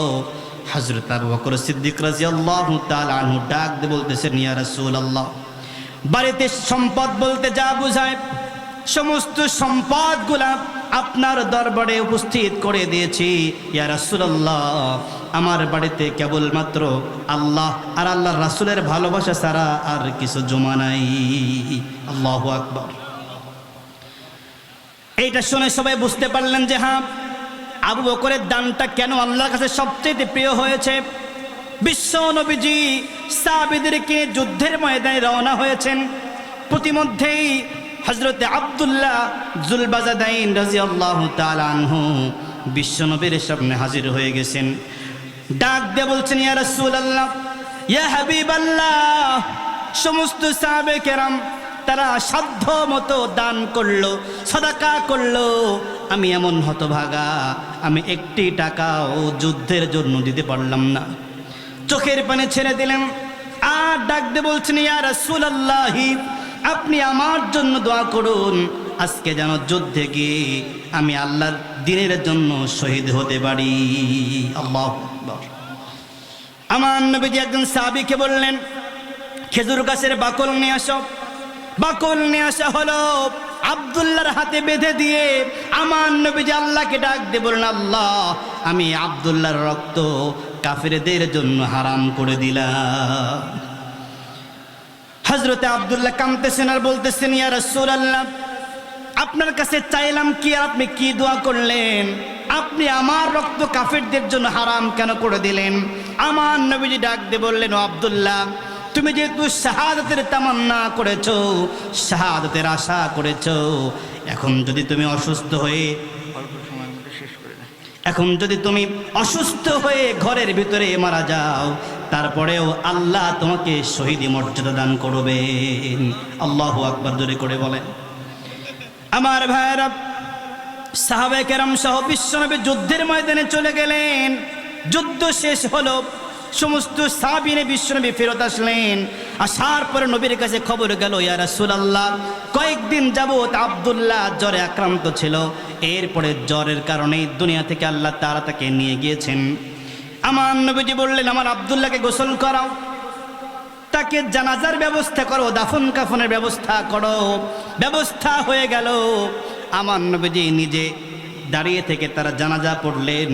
হযরত আবু বকর সিদ্দিক রাদিয়াল্লাহু তাআলা আনহু ডাক দিয়ে বলতেছেন, ইয়া রাসূলুল্লাহ, বাড়িতে সম্পদ বলতে যা বোঝায় সমস্ত সম্পদগুলা আপনার দরবারে উপস্থিত করে দিয়েছি। ইয়া রাসূলুল্লাহ, আমার বাড়িতে কেবলমাত্র আল্লাহ আর আল্লাহর রাসূলের ভালোবাসা ছাড়া আর কিছু জমা নাই। আল্লাহু আকবার। এইটা শুনে সবাই বুঝতে পারলেন যে হ্যাঁ, আবু বকরের দানটা কেন আল্লাহর কাছে সবচেয়ে প্রিয় হয়েছে। বিশ্ব নবীজি সাহাবীদেরকে যুদ্ধের ময়দানে রওনা হয়েছেন। প্রতিমধ্যেই হযরত আব্দুল্লাহ যুলবাজাদাইন রাদিয়াল্লাহু তাআলা আনহু বিশ্ব নবীর সামনে হাজির হয়ে গেছেন। ডাক দিয়ে বলছেন, ইয়া রাসূলুল্লাহ, ইয়া হাবিবাল্লাহ, সমস্ত সাহাবে কেরাম তারা সাধ্য মতো দান করলো, সাদাকা করলো, আমি এমন হতভাগা, আমি একটি টাকাও যুদ্ধের জন্য দিতে পারলাম না। চোখের পানি ছেড়ে দিলেন আর ডাক দিয়ে বলছেন, ইয়া রাসূলুল্লাহ, আপনি আমার জন্য দোয়া করুন, আজকে যেন যুদ্ধে গিয়ে আমি আল্লাহর দ্বীনের জন্য শহীদ হতে পারি। আল্লাহু আকবার। আমার নবীজি একজন সাহাবীকে বললেন, খেজুর গাছের বাকল নিয়ে আসো। বাকল নিয়ে আসা হলো, আব্দুল্লাহর হাতে বেঁধে দিয়ে আমার নবীজি আল্লাহকে ডাক দিয়ে বললেন, আল্লাহ, আমি আব্দুল্লাহর রক্ত কাফেরদের জন্য হারাম করে দিলাম। হযরতে আব্দুল্লাহ কাঁদতেছেন আর বলতেছেন, ইয়া রাসূলুল্লাহ, আপনার কাছে চাইলাম কি আর আপনি কি দোয়া করলেন? আপনি আমার রক্ত কাফেরদের জন্য হারাম কেন করে দিলেন? আমার নবীজি ডাক দিয়ে বললেন, ও আব্দুল্লাহ, তুমি যেহেতু শাহাদাতের তামান্না করেছো, শাহাদাতের আশা করেছো, এখন যদি তুমি অসুস্থ হয়ে ঘরের ভিতরে মারা যাও, তারপরেও আল্লাহ তোমাকে শহীদি মর্যাদা দান করবেন। আল্লাহু আকবার জোরে করে বলেন। আমার ভাইরা, সাহাবে কেরাম সহ বিশ্বনবী যুদ্ধের ময়দানে চলে গেলেন। যুদ্ধ শেষ হলো, সমস্ত সাহাবীরা বিশ্বনবী ফেরত আসলেন। আসার পরে নবীর কাছে খবর গেল, ইয়া রাসূলুল্লাহ, কয়েকদিন যাবত আব্দুল্লাহ জ্বরে আক্রান্ত ছিল, এরপরে জ্বরের কারণে দুনিয়া থেকে আল্লাহ তাআলা তাকে নিয়ে গিয়েছেন। আমার নবীজি বললেন, আমার আব্দুল্লাহকে গোসল করাও, তাকে জানাজার ব্যবস্থা করো, দাফন কাফনের ব্যবস্থা করো। ব্যবস্থা হয়ে গেল। আমার নবীজি নিজে দাঁড়িয়ে থেকে তারা জানাজা পড়লেন।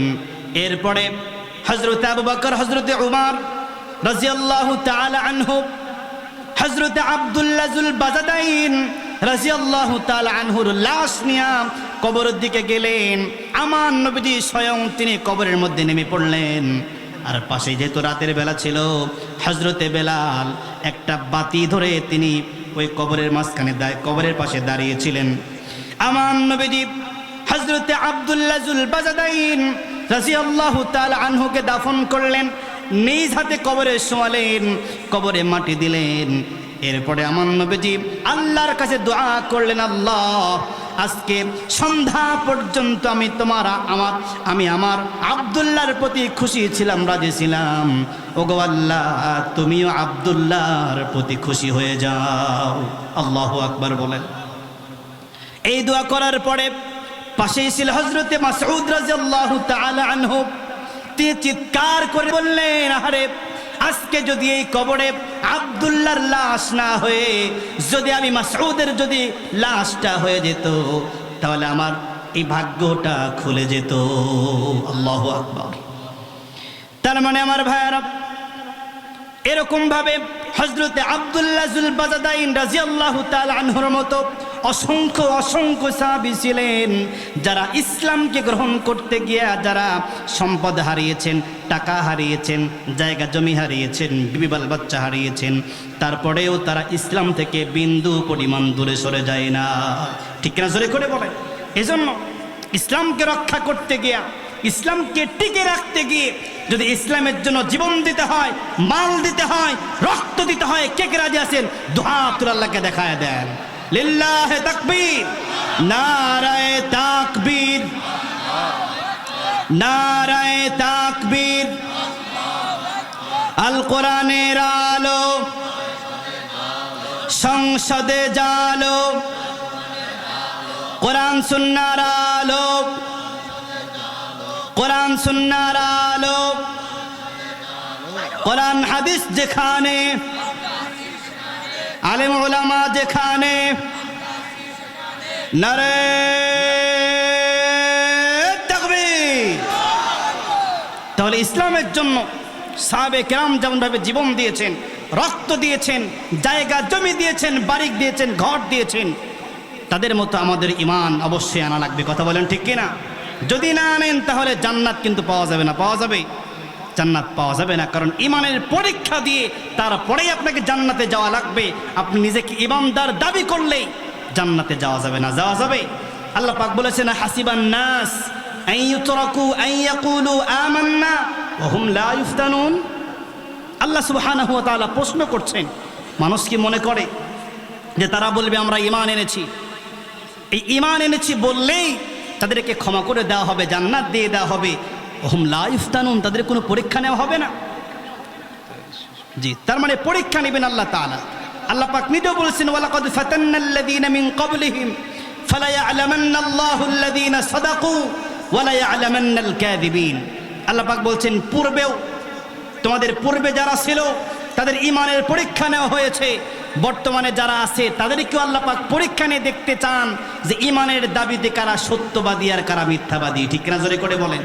এরপরে হযরত আবু বকর, হযরত উমর রাদিয়াল্লাহু তাআলা আনহু, হযরত আব্দুল্লাহ যুলবাজাদাইন রাদিয়াল্লাহু তাআলা আনহুর লাশ নিয়ে কবরের দিকে গেলেন। আমার নবীজি স্বয়ং তিনি কবরের মধ্যে নেমে পড়লেন। আর পাশে যেহেতু রাতের বেলা ছিল, হযরতে বেলাল একটা বাতি ধরে তিনি ওই কবরের মাঝখানে কবরের পাশে দাঁড়িয়েছিলেন। আমার নবীজি হযরতে আব্দুল্লাহ যুলবাজাদাইন রাদিয়াল্লাহু তাআলা আনহুকে দাফন করলেন, নিজ হাতে কবরে শোয়ালেন, কবরে মাটি দিলেন। এরপরে আমার নবীজি আল্লাহর কাছে দোয়া করলেন, আল্লাহ, আজকে সন্ধ্যা পর্যন্ত আমি আমার আব্দুল্লাহর প্রতি খুশি ছিলাম, রাজি ছিলাম। ওগো আল্লাহ, তুমিও আব্দুল্লাহর প্রতি খুশি হয়ে যাও। আল্লাহু আকবার বলেন। এই দোয়া করার পরে পাশেই ছিল হযরতে মাসউদ রাদিয়াল্লাহু তাআলা আনহু। তিনি চিৎকার করে বললেন, আরে আজকে যদি এই কবরে আব্দুল্লাহর লাশ না হয়ে যদি আমি মাসউদের যদি লাশটা হয়ে যেত, তাহলে আমার এই ভাগ্যটা খুলে যেত। আল্লাহু আকবার। তার মানে আমার ভাইয়েরা, এরকম ভাবে হযরতে আব্দুল্লাহ যুল বাজাদাইন রাদিয়াল্লাহু তাআলা আনহুর মতো অসংখ্য অসংখ্য সাহাবী ছিলেন যারা ইসলামকে গ্রহণ করতে গিয়ে যারা সম্পদ হারিয়েছেন, টাকা হারিয়েছেন, জায়গা জমি হারিয়েছেন, বিবি বাল বাচ্চা হারিয়েছেন, তারপরেও তারা ইসলাম থেকে বিন্দু পরিমাণ দূরে সরে যায় না। ঠিক না? জোরে করে বলে। এজন্য ইসলামকে রক্ষা করতে গিয়া, ইসলামকে টিকে রাখতে গিয়ে যদি ইসলামের জন্য জীবন দিতে হয়, মাল দিতে হয়, রক্ত দিতে হয়, কে কে রাজি আছেন? দুহাত তুলে আল্লাহকে দেখায় দেন। লিল্লাহে তাকবীর, নারায়ে তাকবীর, নারায়ে তাকবীর। আল কোরআনের আলো সংসদে জালো, কোরআন সুন্নাহর আলো, কোরআন সুন্নাহর আলো, কোরআন হাদিস যেখানে, আলেম উলামা যেখানে, নারে তাকবীর। তাহলে ইসলামের জন্য সাহাবে কেরাম যেমনভাবে জীবন দিয়েছেন, রক্ত দিয়েছেন, জায়গা জমি দিয়েছেন, বাড়ি দিয়েছেন, ঘর দিয়েছেন, তাদের মতো আমাদের ঈমান অবশ্যই আনা লাগবে। কথা বলেন ঠিক কিনা? যদি না আনেন তাহলে জান্নাত কিন্তু পাওয়া যাবে না। পাওয়া যাবে? জান্নাত পাওয়া যাবে না, কারণ ঈমানের পরীক্ষা দিয়ে তারপরেই আপনাকে জান্নাতে যাওয়া লাগবে। আপনি নিজেকে ঈমানদার দাবি করলেই জান্নাতে যাওয়া যাবে না। যাওয়া যাবে? আল্লাহ পাক বলেছেন, হাসিবান নাস আন ইউতরাকু আন ইয়াকুলু আমান্না ওয়া হুম লা ইফতানুন। আল্লাহ সুবহানাহু ওয়া তাআলা প্রশ্ন করছেন, মানুষ কি মনে করে যে তারা বলবে আমরা ঈমান এনেছি, এই ঈমান এনেছি বললেই তাদেরকে ক্ষমা করে দেওয়া হবে, জান্নাত দিয়ে দেওয়া হবে? ওহুম লা ইফতানুন, তাদের কোনো পরীক্ষা নেওয়া হবে না। জি, তার মানে পরীক্ষা নেবেন আল্লাহ তাআলা। আল্লাহ পাক নিজেও বলেছেন, ওয়ালাকাদ ফাতান্নাল্লাযীনা মিন ক্বাবলিহিম ফালা ইয়া'লামান্নাল্লাহুল্লাযীনা সাদাকু ওয়া লা ইয়া'লামান্নাল কাযিবিন। আল্লাহ পাক বলছেন, পূর্বেও তোমাদের পূর্বে যারা ছিল তাদের ঈমানের পরীক্ষা নেওয়া হয়েছে, বর্তমানে যারা আছে তাদেরকেও আল্লাহ পাক পরীক্ষা নিয়ে দেখতে চান যে ঈমানের দাবিতে কারা সত্যবাদী আর কারা মিথ্যাবাদী। ঠিক না? জোরে করে বলেন।